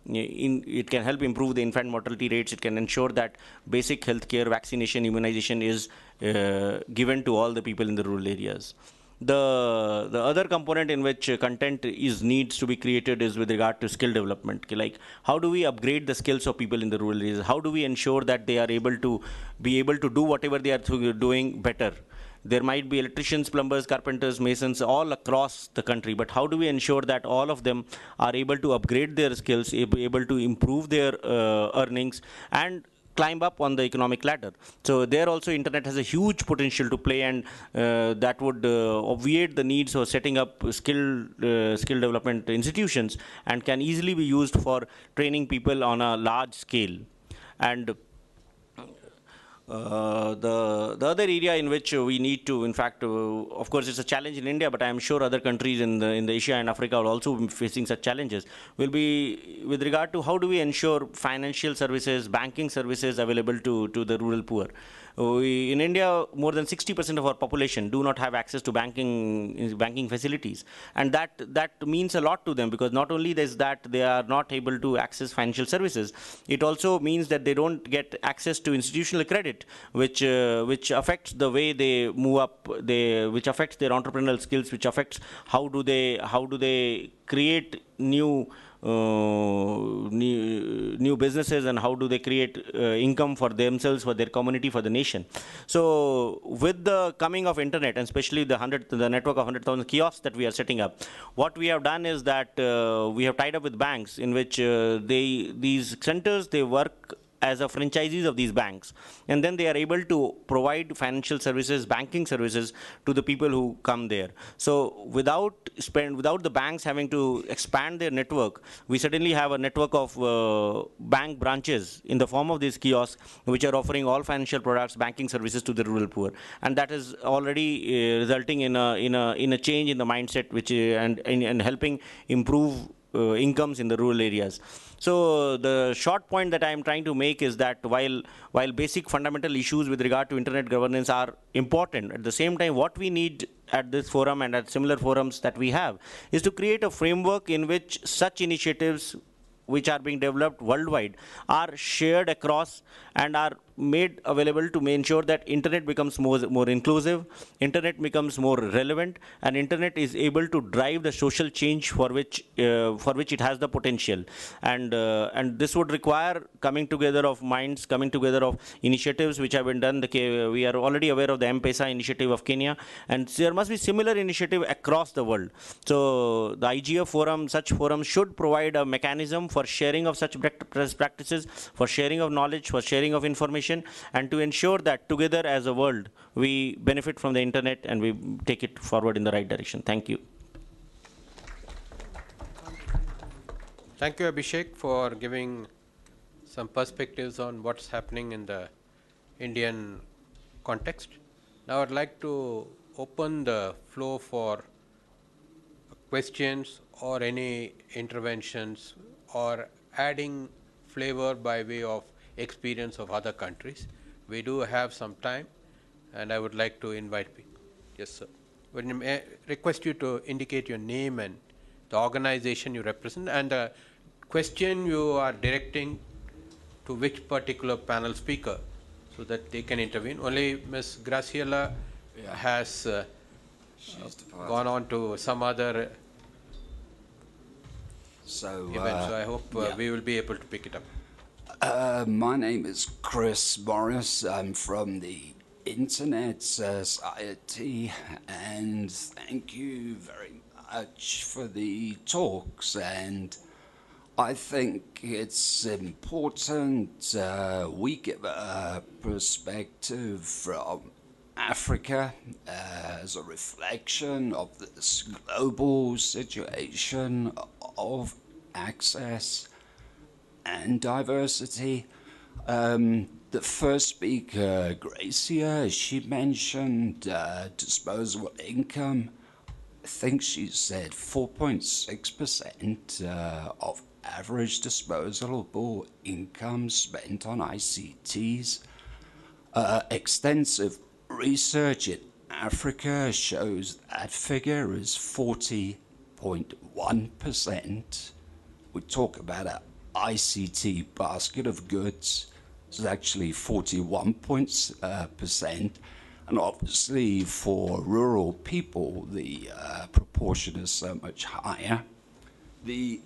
It can help improve the infant mortality rates. It can ensure that basic healthcare, vaccination, immunization is given to all the people in the rural areas. The other component in which content needs to be created is with regard to skill development. Like, how do we upgrade the skills of people in the rural areas? How do we ensure that they are able to do whatever they are doing better? There might be electricians, plumbers, carpenters, masons all across the country, but how do we ensure that all of them are able to upgrade their skills, able to improve their earnings, and climb up on the economic ladder? So there also internet has a huge potential to play, and that would obviate the needs of setting up skill development institutions, and can easily be used for training people on a large scale. And the other area in which we need to, in fact, of course, it's a challenge in India, but I am sure other countries in the Asia and Africa are also facing such challenges, will be with regard to how do we ensure financial services, banking services available to the rural poor. In India, more than 60% of our population do not have access to banking facilities, and that means a lot to them, because not only is that they are not able to access financial services, it also means that they don't get access to institutional credit, which affects the way they move up, which affects their entrepreneurial skills, which affects how do they create new businesses, and how do they create income for themselves, for their community, for the nation. So with the coming of internet, and especially the network of 100,000 kiosks that we are setting up, what we have done is that we have tied up with banks in which these centers, they work as a franchisees of these banks, and then they are able to provide financial services, banking services to the people who come there. So without the banks having to expand their network, we certainly have a network of bank branches in the form of these kiosks, which are offering all financial products, banking services to the rural poor, and that is already resulting in a change in the mindset, which and helping improve incomes in the rural areas. So the short point that I am trying to make is that while basic fundamental issues with regard to internet governance are important, at the same time what we need at this forum and at similar forums that we have is to create a framework in which such initiatives which are being developed worldwide are shared across and are made available to ensure that internet becomes more inclusive, internet becomes more relevant, and internet is able to drive the social change for which it has the potential. And this would require coming together of minds, coming together of initiatives which have been done. We are already aware of the M-Pesa initiative of Kenya, and there must be similar initiative across the world. So the IGF forum, such forums should provide a mechanism for sharing of such best practices, for sharing of knowledge, for sharing of information, and to ensure that together as a world we benefit from the internet and we take it forward in the right direction. Thank you. Thank you, Abhishek, for giving some perspectives on what's happening in the Indian context. Now I'd like to open the floor for questions or any interventions or adding flavor by way of experience of other countries. We do have some time, and I would like to invite people. Yes, sir. Would I request you to indicate your name and the organization you represent, and the question you are directing to which particular panel speaker, so that they can intervene. Only Ms. Graciela has gone on to some other event, so I hope we will be able to pick it up. My name is Chris Morris. I'm from the Internet Society, and thank you very much for the talks. And I think it's important we give a perspective from Africa as a reflection of this global situation of access and diversity. The first speaker, Gracia, she mentioned disposable income. I think she said 4.6% of average disposable income spent on ICTs. Extensive research in Africa shows that figure is 40.1%. We talk about an ICT basket of goods. It's actually 41%. And obviously for rural people, the proportion is so much higher. The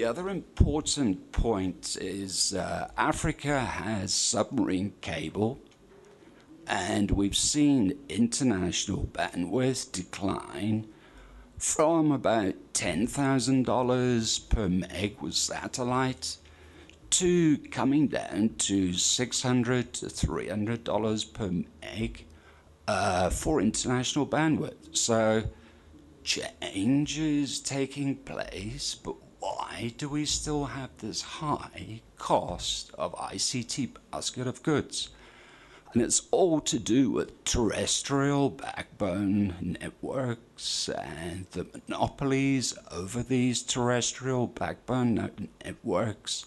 other important point is Africa has submarine cable, and we've seen international bandwidth decline from about $10,000 per meg with satellite to coming down to $600 to $300 per meg for international bandwidth. So change is taking place, but why do we still have this high cost of ICT basket of goods? And it's all to do with terrestrial backbone networks and the monopolies over these terrestrial backbone networks.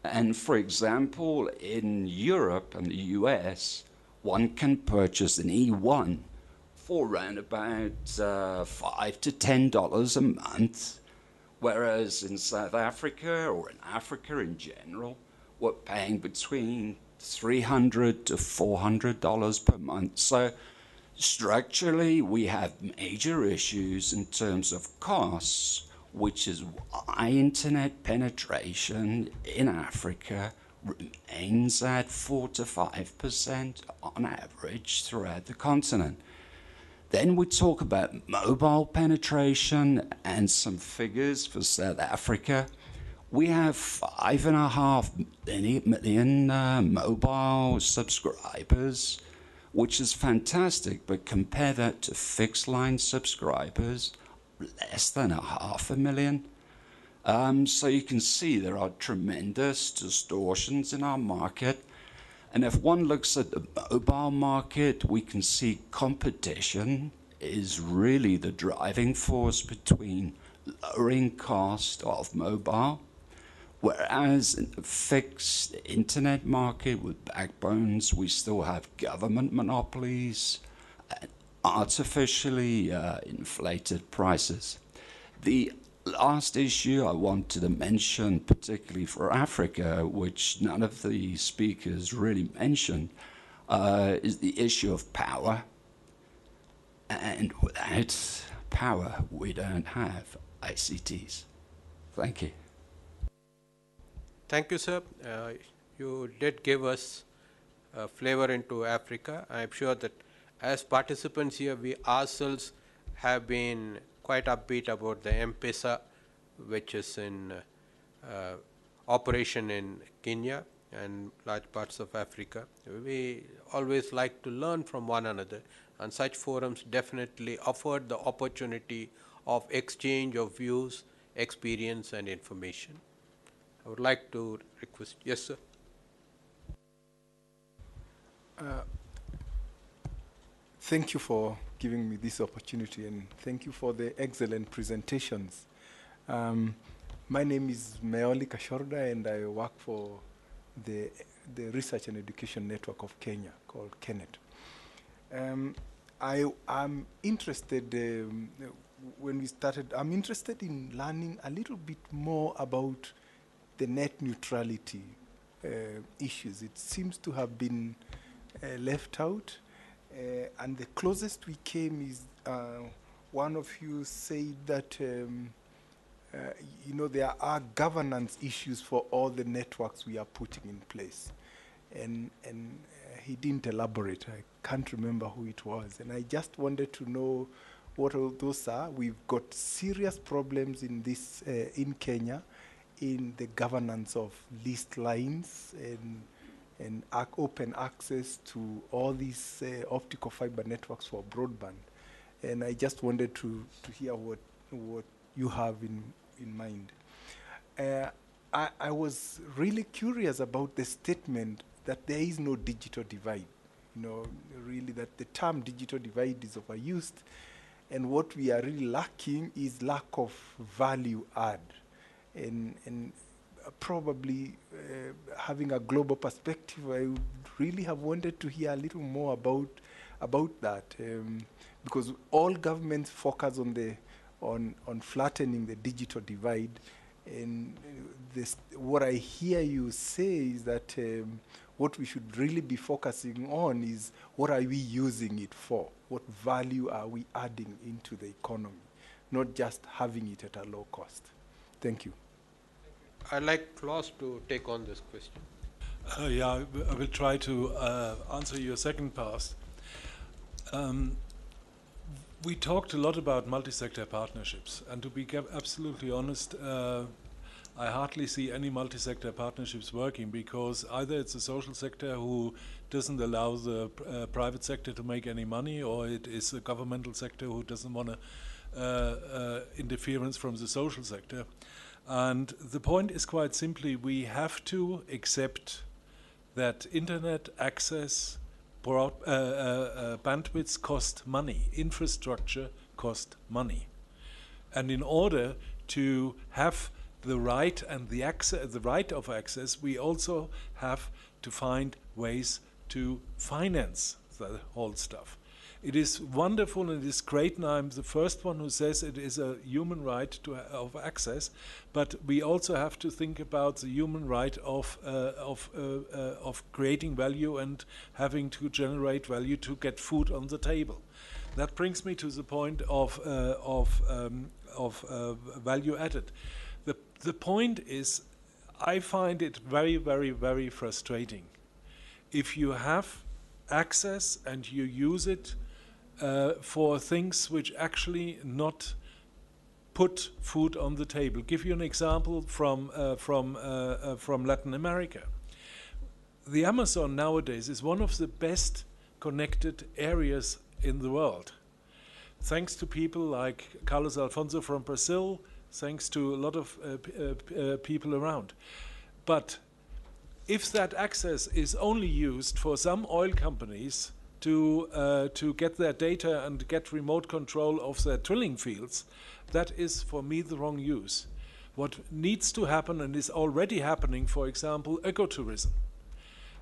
And for example, in Europe and the US, one can purchase an E1 for around about $5 to $10 a month, whereas in South Africa or in Africa in general, we're paying between $300 to $400 per month. So structurally, we have major issues in terms of costs, which is why internet penetration in Africa remains at 4 to 5% on average throughout the continent. Then we talk about mobile penetration and some figures for South Africa. We have 5.5 million mobile subscribers, which is fantastic, but compare that to fixed line subscribers, less than 500,000. So you can see there are tremendous distortions in our market. And if one looks at the mobile market, we can see competition is really the driving force between lowering cost of mobile, whereas in the fixed internet market with backbones, we still have government monopolies and artificially inflated prices. The last issue I wanted to mention, particularly for Africa, which none of the speakers really mentioned, is the issue of power. And without power, we don't have ICTs. Thank you. Thank you, sir. You did give us a flavor into Africa. I'm sure that as participants here, we ourselves have been quite upbeat about the M-Pesa, which is in operation in Kenya and large parts of Africa. We always like to learn from one another, and such forums definitely offered the opportunity of exchange of views, experience, and information. I would like to request, yes, sir. Thank you for giving me this opportunity, and thank you for the excellent presentations. My name is Meoli Kashorda, and I work for the Research and Education Network of Kenya, called KENET. I'm interested, when we started, I'm interested in learning a little bit more about the net neutrality issues. It seems to have been left out. And the closest we came is one of you said that there are governance issues for all the networks we are putting in place, and he didn't elaborate. I can't remember who it was, and I just wanted to know what all those are. We've got serious problems in this in Kenya in the governance of leased lines and open access to all these optical fiber networks for broadband. And I just wanted to hear what you have in mind. I was really curious about the statement that there is no digital divide. Really that the term digital divide is overused, and what we are really lacking is lack of value add. And probably having a global perspective, I would really have wanted to hear a little more about that, because all governments focus on flattening the digital divide, and what I hear you say is that what we should really be focusing on is what are we using it for? What value are we adding into the economy, not just having it at a low cost? Thank you. I'd like Klaus to take on this question. Yeah, I will try to answer your second part. We talked a lot about multi-sector partnerships, and to be absolutely honest, I hardly see any multi-sector partnerships working, because either it's the social sector who doesn't allow the private sector to make any money, or it is the governmental sector who doesn't want interference from the social sector. And the point is quite simply, we have to accept that internet access, bandwidths cost money, infrastructure cost money. And in order to have the right and the right of access, we also have to find ways to finance the whole stuff. It is wonderful and it is great, and I'm the first one who says it is a human right of access, but we also have to think about the human right of creating value and having to generate value to get food on the table. That brings me to the point of value added. The point is, I find it very, very, very frustrating if you have access and you use it for things which actually not put food on the table. Give you an example from Latin America. The Amazon nowadays is one of the best connected areas in the world, thanks to people like Carlos Alfonso from Brazil, thanks to a lot of people around. But if that access is only used for some oil companies to get their data and get remote control of their drilling fields, that is, for me, the wrong use. What needs to happen, and is already happening, for example, ecotourism.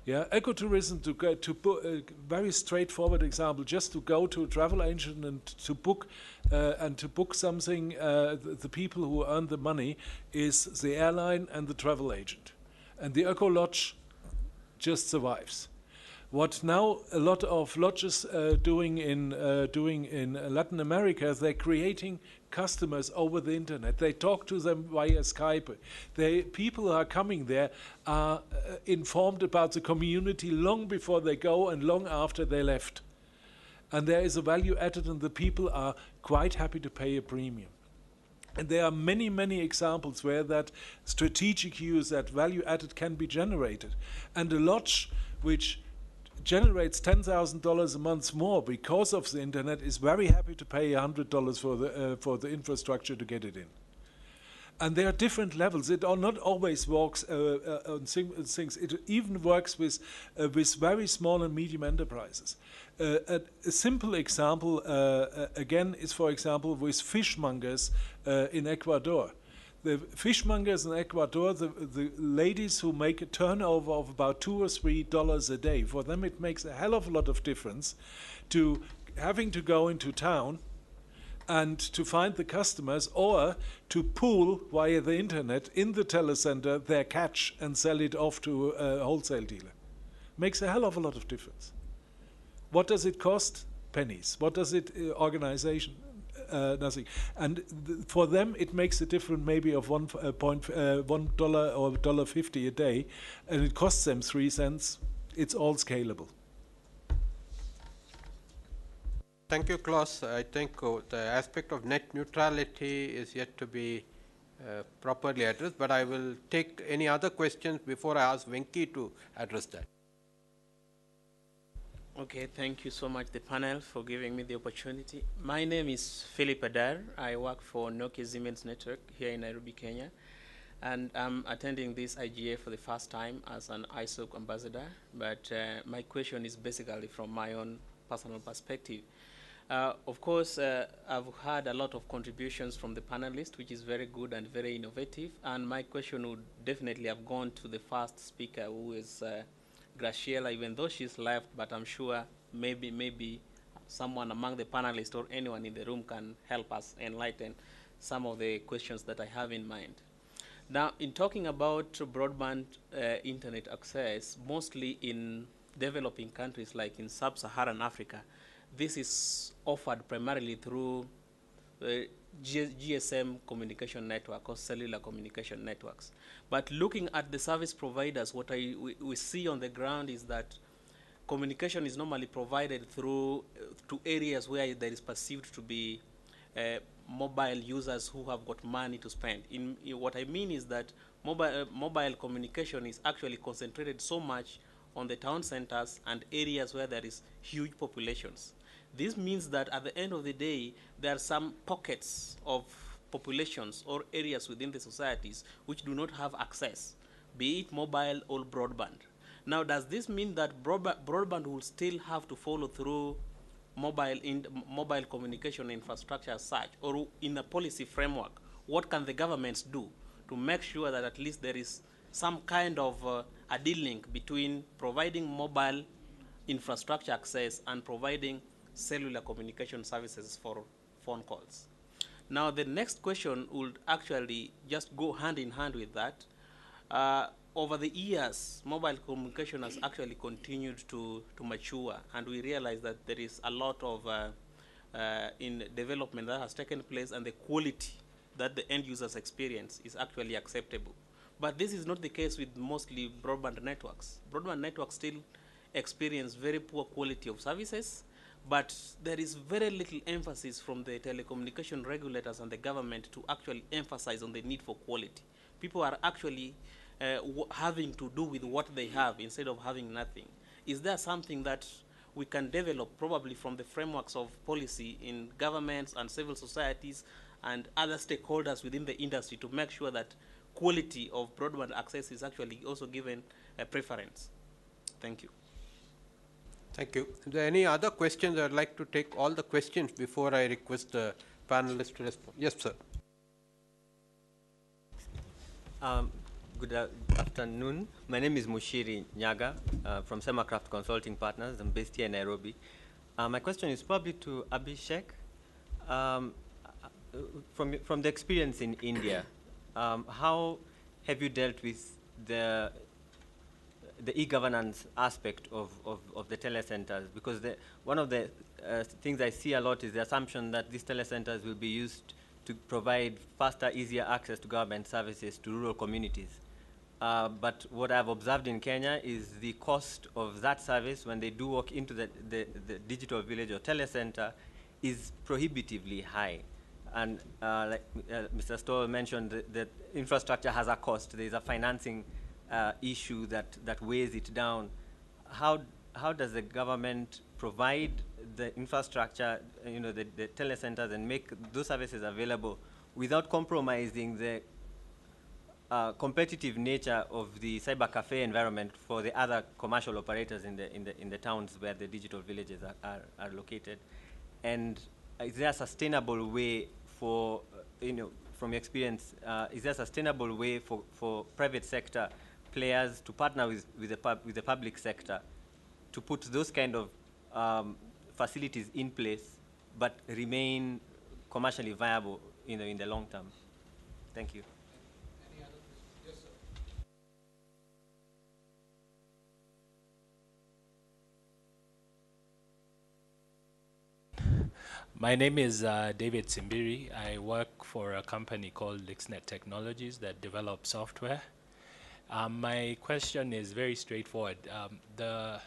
Yeah, ecotourism, to go to put a very straightforward example, just to go to a travel agent and to book something, the people who earn the money is the airline and the travel agent. And the eco lodge just survives. What now a lot of lodges doing in Latin America, they're creating customers over the internet. They talk to them via Skype. People who are coming there are informed about the community long before they go and long after they left. And there is a value added, and the people are quite happy to pay a premium. And there are many, many examples where that strategic use, that value added, can be generated. And a lodge which generates $10,000 a month more because of the internet is very happy to pay $100 for the infrastructure to get it in. And there are different levels. It not always works on things. It even works with very small and medium enterprises. A simple example, again, is, for example, with fishmongers in Ecuador. The fishmongers in Ecuador, the ladies who make a turnover of about $2 or $3 a day, for them it makes a hell of a lot of difference to having to go into town and to find the customers, or to pool via the internet in the telecenter their catch and sell it off to a wholesale dealer. Makes a hell of a lot of difference. What does it cost? Pennies. What does it organization? Nothing. And for them, it makes a difference maybe of $1 or $1.50 a day, and it costs them 3 cents. It's all scalable. Thank you, Klaus. I think the aspect of net neutrality is yet to be properly addressed, but I will take any other questions before I ask Venki to address that. Okay, thank you so much, the panel, for giving me the opportunity. My name is Philip Adar. I work for Nokia Siemens Network here in Nairobi, Kenya. And I'm attending this IGA for the first time as an ISOC ambassador. But my question is basically from my own personal perspective. Of course, I've had a lot of contributions from the panelists, which is very good and very innovative. And my question would definitely have gone to the first speaker, who is Graciela, even though she's left, but I'm sure maybe someone among the panelists or anyone in the room can help us enlighten some of the questions that I have in mind. Now, in talking about broadband internet access, mostly in developing countries like in sub-Saharan Africa, this is offered primarily through GSM communication network or cellular communication networks. But looking at the service providers, what we see on the ground is that communication is normally provided through to areas where there is perceived to be mobile users who have got money to spend. What I mean is that mobile communication is actually concentrated so much on the town centers and areas where there is huge populations. This means that at the end of the day, there are some pockets of populations or areas within the societies which do not have access, be it mobile or broadband. Now, does this mean that broadband will still have to follow through mobile communication infrastructure as such, or in a policy framework? What can the governments do to make sure that at least there is some kind of a deal link between providing mobile infrastructure access and providing cellular communication services for phone calls? Now, the next question would actually just go hand in hand with that. Over the years, mobile communication has actually continued to mature, and we realize that there is a lot of in development that has taken place, and the quality that the end users experience is actually acceptable. But this is not the case with mostly broadband networks. Broadband networks still experience very poor quality of services, but there is very little emphasis from the telecommunication regulators and the government to actually emphasize on the need for quality. People are actually having to do with what they have instead of having nothing. Is there something that we can develop probably from the frameworks of policy in governments and civil societies and other stakeholders within the industry to make sure that quality of broadband access is actually also given a preference? Thank you. Thank you. Is there any other questions? I would like to take all the questions before I request the panelists to respond. Yes, sir. Good afternoon. My name is Mushiri Nyaga from Semacraft Consulting Partners. I'm based here in Nairobi. My question is probably to Abhishek. From the experience in India, how have you dealt with the e-governance aspect of the telecenters? Because one of the things I see a lot is the assumption that these telecenters will be used to provide faster, easier access to government services to rural communities. But what I've observed in Kenya is the cost of that service when they do walk into the digital village or telecenter is prohibitively high. And like Mr. Stoll mentioned, the infrastructure has a cost. There's a financing issue that weighs it down. How does the government provide the infrastructure, the telecenters, and make those services available without compromising the competitive nature of the cyber cafe environment for the other commercial operators in the towns where the digital villages are located? And is there a sustainable way for, from your experience, is there a sustainable way for private sector players to partner with the public sector to put those kind of facilities in place but remain commercially viable in the long term? Thank you. Any other questions? Yes, sir. My name is David Simbiri. I work for a company called LixNet Technologies that develops software. My question is very straightforward. The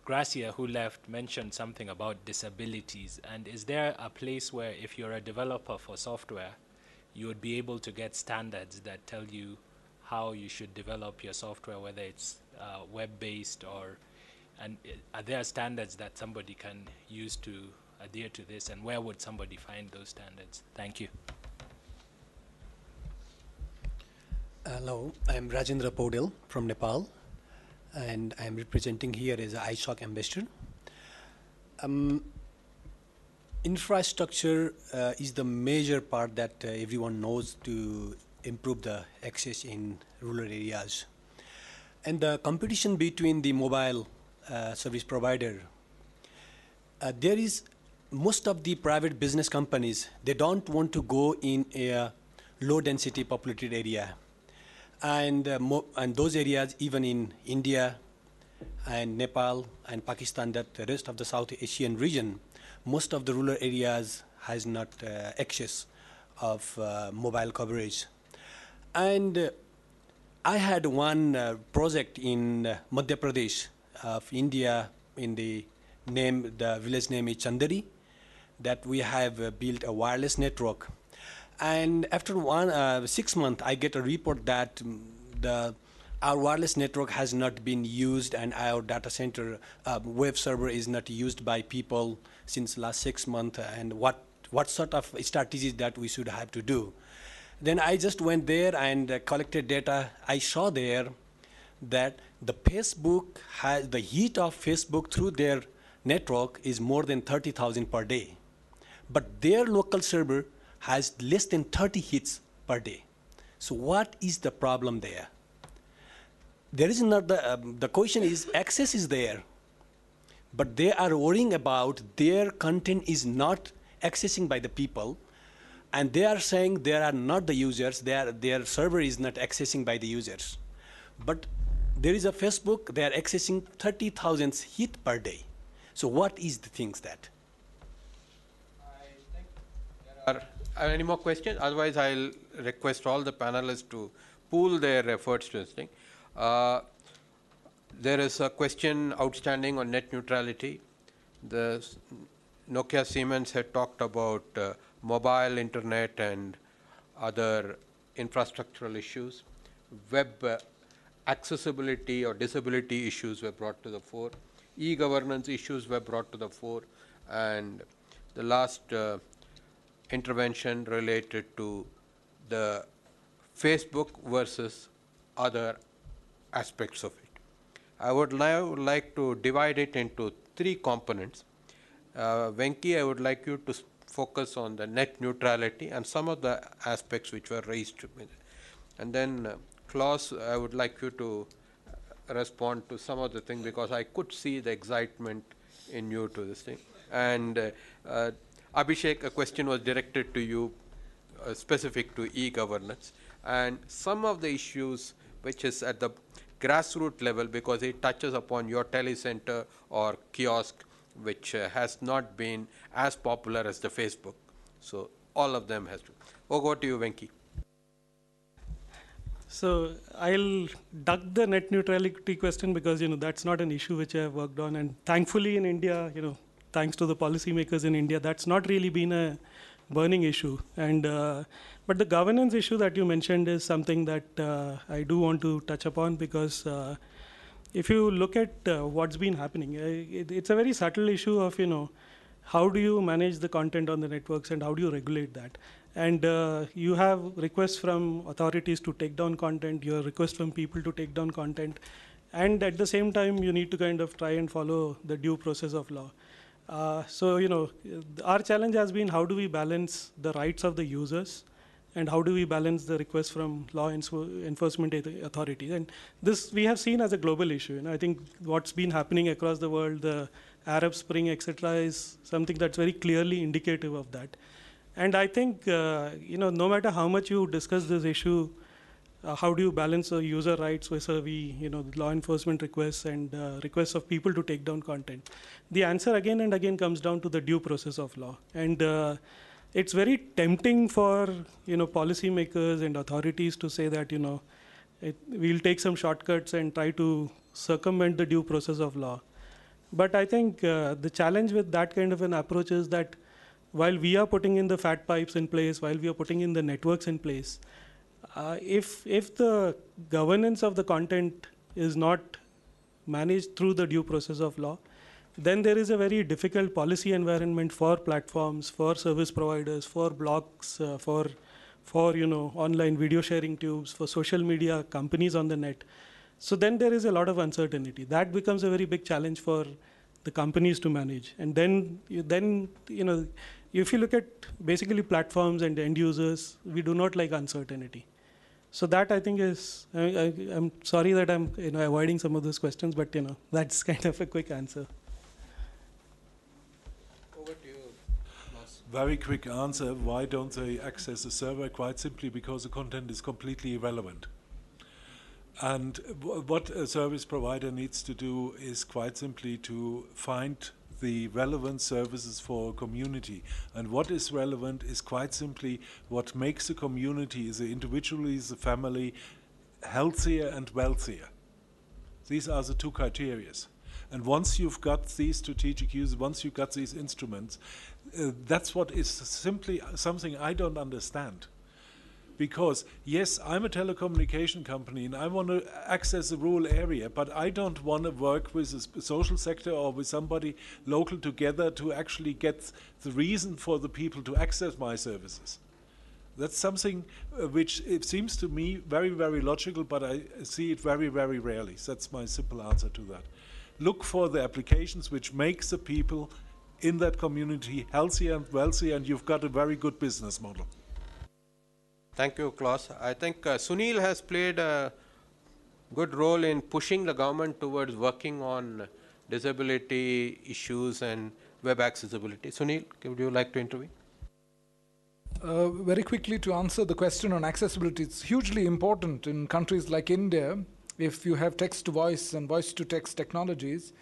Gracia who left mentioned something about disabilities, and is there a place where if you're a developer for software, you would be able to get standards that tell you how you should develop your software, whether it's web-based and are there standards that somebody can use to adhere to this, and where would somebody find those standards? Thank you. Hello, I'm Rajendra Podil from Nepal, and I'm representing here as an ISOC ambassador. Infrastructure is the major part that everyone knows to improve the access in rural areas. And the competition between the mobile service provider, there is most of the private business companies, they don't want to go in a low density populated area. And those areas, even in India and Nepal and Pakistan, that the rest of the South Asian region, most of the rural areas has not access of mobile coverage. And I had one project in Madhya Pradesh of India in the village name is Chandari, that we have built a wireless network. And after 6 months, I get a report that our wireless network has not been used, and our data center web server is not used by people since last 6 months, and what sort of strategies that we should have to do. Then I just went there and collected data. I saw there that the heat of Facebook through their network is more than 30,000 per day. But their local server has less than 30 hits per day. So what is the problem there? There is not the question is access is there, but they are worrying about their content is not accessing by the people, and they are saying they are not the users, their server is not accessing by the users. But there is a Facebook, they are accessing 30,000 hits per day. So what is the things that? Are any more questions? Otherwise, I'll request all the panelists to pool their efforts to this thing. There is a question outstanding on net neutrality. Nokia Siemens had talked about mobile internet and other infrastructural issues. Web accessibility or disability issues were brought to the fore. E-governance issues were brought to the fore. And the last intervention related to the Facebook versus other aspects of it. I would now like to divide it into three components. Venki, I would like you to focus on the net neutrality and some of the aspects which were raised. And then Klaus, I would like you to respond to some of the things because I could see the excitement in you to this thing. And Abhishek, a question was directed to you specific to e-governance and some of the issues which is at the grassroots level because it touches upon your telecenter or kiosk which has not been as popular as the Facebook. So all of them has to. Over to you, Venki. So I'll duck the net neutrality question because that's not an issue which I have worked on, and thankfully in India, thanks to the policymakers in India, that's not really been a burning issue. And but the governance issue that you mentioned is something that I do want to touch upon because if you look at what's been happening, it's a very subtle issue of how do you manage the content on the networks and how do you regulate that. And you have requests from authorities to take down content, you have requests from people to take down content, and at the same time you need to kind of try and follow the due process of law. So our challenge has been how do we balance the rights of the users and how do we balance the requests from law enforcement authorities. And this we have seen as a global issue. I think what's been happening across the world, the Arab Spring, etc., is something that's very clearly indicative of that. And I think, no matter how much you discuss this issue, how do you balance the user rights vis-a-vis, law enforcement requests and requests of people to take down content? The answer again and again comes down to the due process of law. And it's very tempting for, policymakers and authorities to say that, we'll take some shortcuts and try to circumvent the due process of law. But I think the challenge with that kind of an approach is that while we are putting in the fat pipes in place, while we are putting in the networks in place, if the governance of the content is not managed through the due process of law, then there is a very difficult policy environment for platforms, for service providers, for blogs, for online video sharing tubes, for social media companies on the net. So then there is a lot of uncertainty. That becomes a very big challenge for the companies to manage. And then if you look at basically platforms and end users, we do not like uncertainty. So that I think is, I'm sorry that I'm avoiding some of those questions, but that's kind of a quick answer. Over to you, Mas. Very quick answer. Why don't they access the server? Quite simply because the content is completely irrelevant. And what a service provider needs to do is quite simply to find the relevant services for a community. And what is relevant is quite simply what makes a community, the individuals, the family, healthier and wealthier. These are the two criteria. And once you've got these strategic use, once you've got these instruments, that's what is simply something I don't understand. Because, yes, I'm a telecommunication company and I want to access a rural area, but I don't want to work with the social sector or with somebody local together to actually get the reason for the people to access my services. That's something which it seems to me very, very logical, but I see it very, very rarely. That's my simple answer to that. Look for the applications which makes the people in that community healthier and wealthier, and you've got a very good business model. Thank you, Klaus. I think Sunil has played a good role in pushing the government towards working on disability issues and web accessibility. Sunil, would you like to intervene? Very quickly to answer the question on accessibility, it's hugely important in countries like India. If you have text-to-voice and voice-to-text technologies,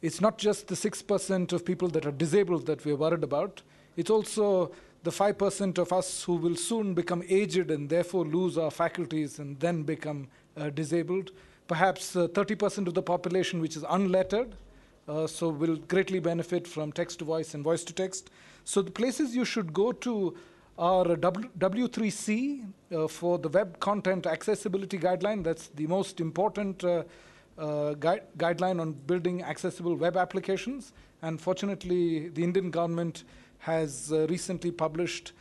it's not just the 6% of people that are disabled that we're worried about. It's also the 5% of us who will soon become aged and therefore lose our faculties and then become disabled. Perhaps 30% of the population which is unlettered, so will greatly benefit from text to voice and voice to text. So the places you should go to are W3C for the Web Content Accessibility Guideline. That's the most important guideline on building accessible web applications. And fortunately, the Indian government has recently published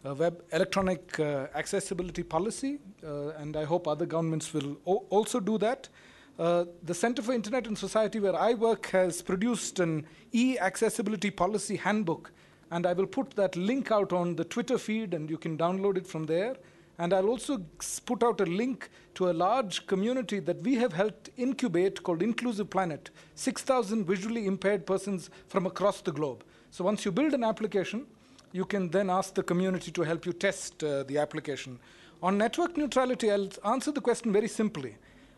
a web electronic accessibility policy, and I hope other governments will also do that. The Center for Internet and Society, where I work, has produced an e-accessibility policy handbook, and I will put that link out on the Twitter feed, and you can download it from there. And I'll also put out a link to a large community that we have helped incubate called Inclusive Planet, 6,000 visually impaired persons from across the globe. So once you build an application, you can then ask the community to help you test the application. On network neutrality, I'll answer the question very simply.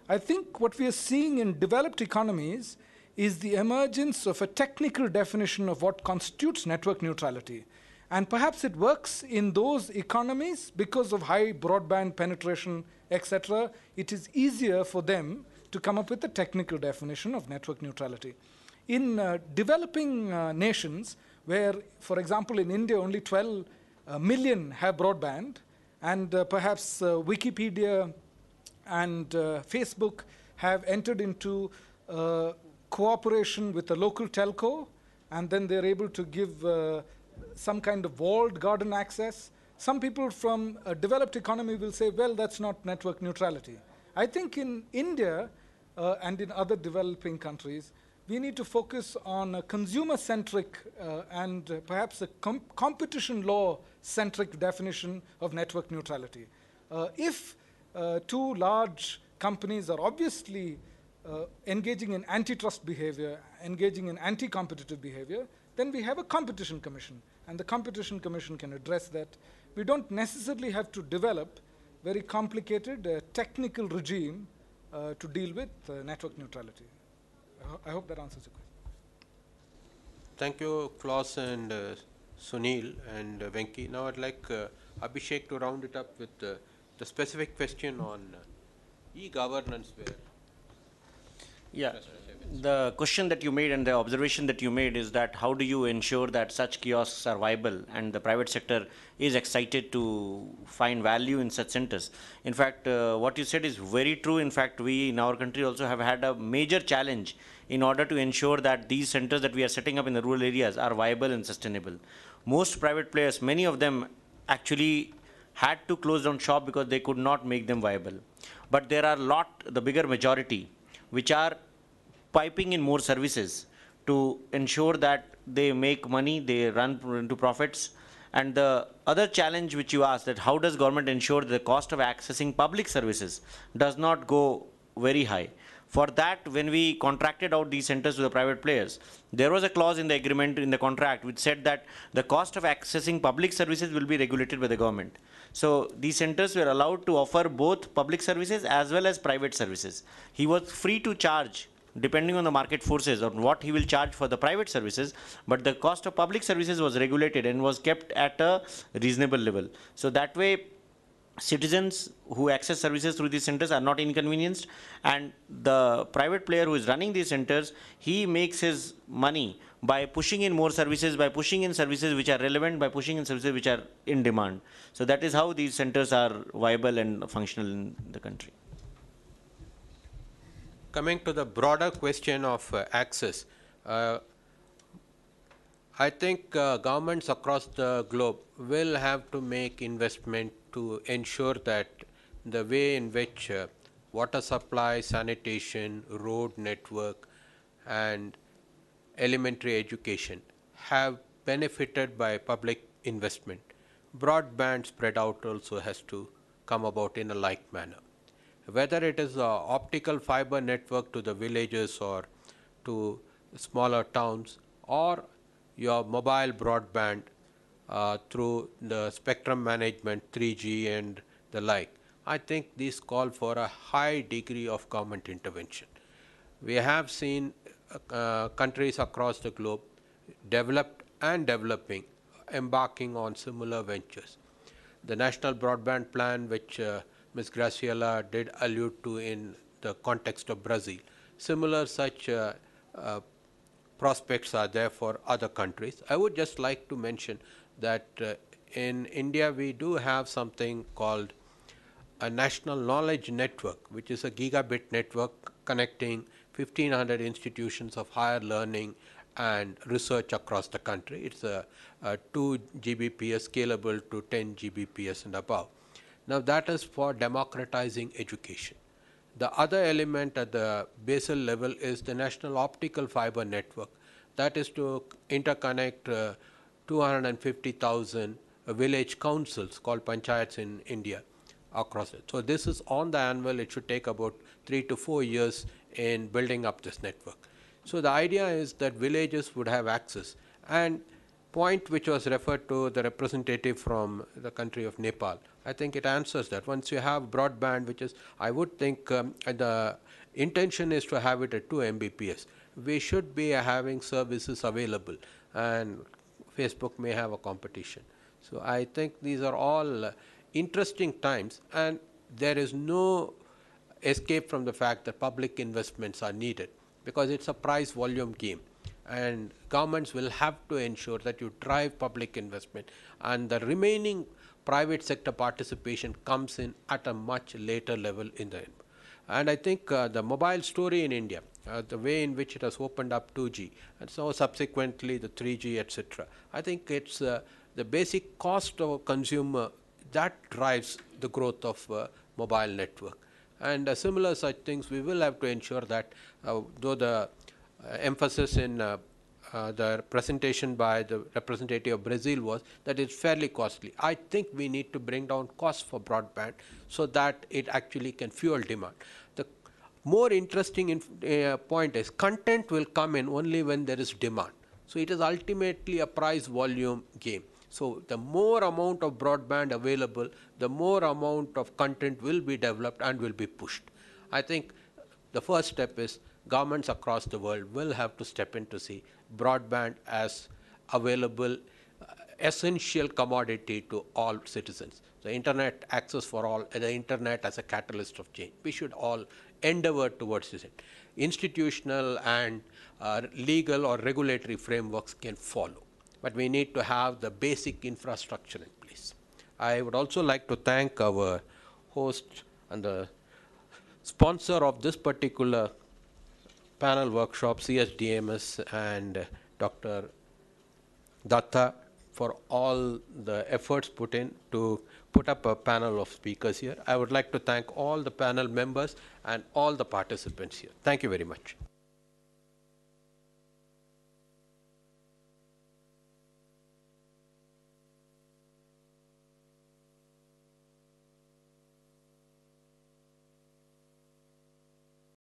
I think what we are seeing in developed economies is the emergence of a technical definition of what constitutes network neutrality. And perhaps it works in those economies because of high broadband penetration, etc. It is easier for them to come up with a technical definition of network neutrality. In developing nations, where, for example, in India, only 12 million have broadband, and perhaps Wikipedia and Facebook have entered into cooperation with a local telco, and then they're able to give some kind of walled garden access. Some people from a developed economy will say, well, that's not network neutrality. I think in India and in other developing countries, we need to focus on a consumer-centric and perhaps a competition law-centric definition of network neutrality. If two large companies are obviously engaging in antitrust behavior, engaging in anti-competitive behavior, then we have a competition commission, and the competition commission can address that. We don't necessarily have to develop very complicated technical regime to deal with network neutrality. I hope that answers the question. Thank you, Klaus and Sunil and Venki. Now I'd like Abhishek to round it up with the specific question on e-governance. Yeah, the question that you made and the observation that you made is that how do you ensure that such kiosks are viable and the private sector is excited to find value in such centers. In fact, what you said is very true. In fact, we in our country also have had a major challenge in order to ensure that these centers that we are setting up in the rural areas are viable and sustainable. Most private players, many of them actually had to close down shop because they could not make them viable. But there are the bigger majority, which are piping in more services to ensure that they make money, they run into profits. And the other challenge which you asked, that how does government ensure the cost of accessing public services does not go very high. For that, when we contracted out these centers to the private players, there was a clause in the agreement, in the contract, which said that the cost of accessing public services will be regulated by the government. So these centers were allowed to offer both public services as well as private services. He was free to charge, depending on the market forces, on what he will charge for the private services, but the cost of public services was regulated and was kept at a reasonable level. So that way, citizens who access services through these centers are not inconvenienced, and the private player who is running these centers, he makes his money by pushing in more services, by pushing in services which are relevant, by pushing in services which are in demand. So that is how these centers are viable and functional in the country. Coming to the broader question of access, I think governments across the globe will have to make investment to ensure that the way in which water supply, sanitation, road network, and elementary education have benefited by public investment. Broadband spread out also has to come about in a like manner. Whether it is an optical fiber network to the villages or to smaller towns, or your mobile broadband through the spectrum management, 3G and the like, I think these call for a high degree of government intervention. We have seen countries across the globe, developed and developing, embarking on similar ventures. The National Broadband Plan, which Ms. Graciela did allude to in the context of Brazil, similar such prospects are there for other countries. I would just like to mention that in India we do have something called a national knowledge network, which is a gigabit network connecting 1,500 institutions of higher learning and research across the country. It's a 2 Gbps scalable to 10 Gbps and above. Now that is for democratizing education. The other element at the basal level is the national optical fiber network. That is to interconnect 250,000 village councils called panchayats in India across it. So this is on the anvil. It should take about 3 to 4 years in building up this network. So the idea is that villages would have access. And point which was referred to the representative from the country of Nepal, I think it answers that. Once you have broadband, which is, I would think the intention is to have it at 2 Mbps. We should be having services available, and Facebook may have a competition. So I think these are all interesting times, and there is no escape from the fact that public investments are needed, because it's a price volume game, and governments will have to ensure that you drive public investment, and the remaining private sector participation comes in at a much later level in the end. And I think the mobile story in India, the way in which it has opened up 2G and so subsequently the 3G, etc. I think it's the basic cost of a consumer that drives the growth of mobile network. And similar such things, we will have to ensure that though the emphasis in the presentation by the representative of Brazil was that it's fairly costly. I think we need to bring down costs for broadband so that it actually can fuel demand. The more interesting point is content will come in only when there is demand. So it is ultimately a price volume game. So the more amount of broadband available, the more amount of content will be developed and will be pushed. I think the first step is governments across the world will have to step in to see broadband as available, essential commodity to all citizens. The internet access for all, and the internet as a catalyst of change. We should all endeavor towards this. Institutional and legal or regulatory frameworks can follow, but we need to have the basic infrastructure in place. I would also like to thank our host and the sponsor of this particular panel workshop, CSDMS, and Dr. Datta, for all the efforts put in to put up a panel of speakers here. I would like to thank all the panel members and all the participants here. Thank you very much.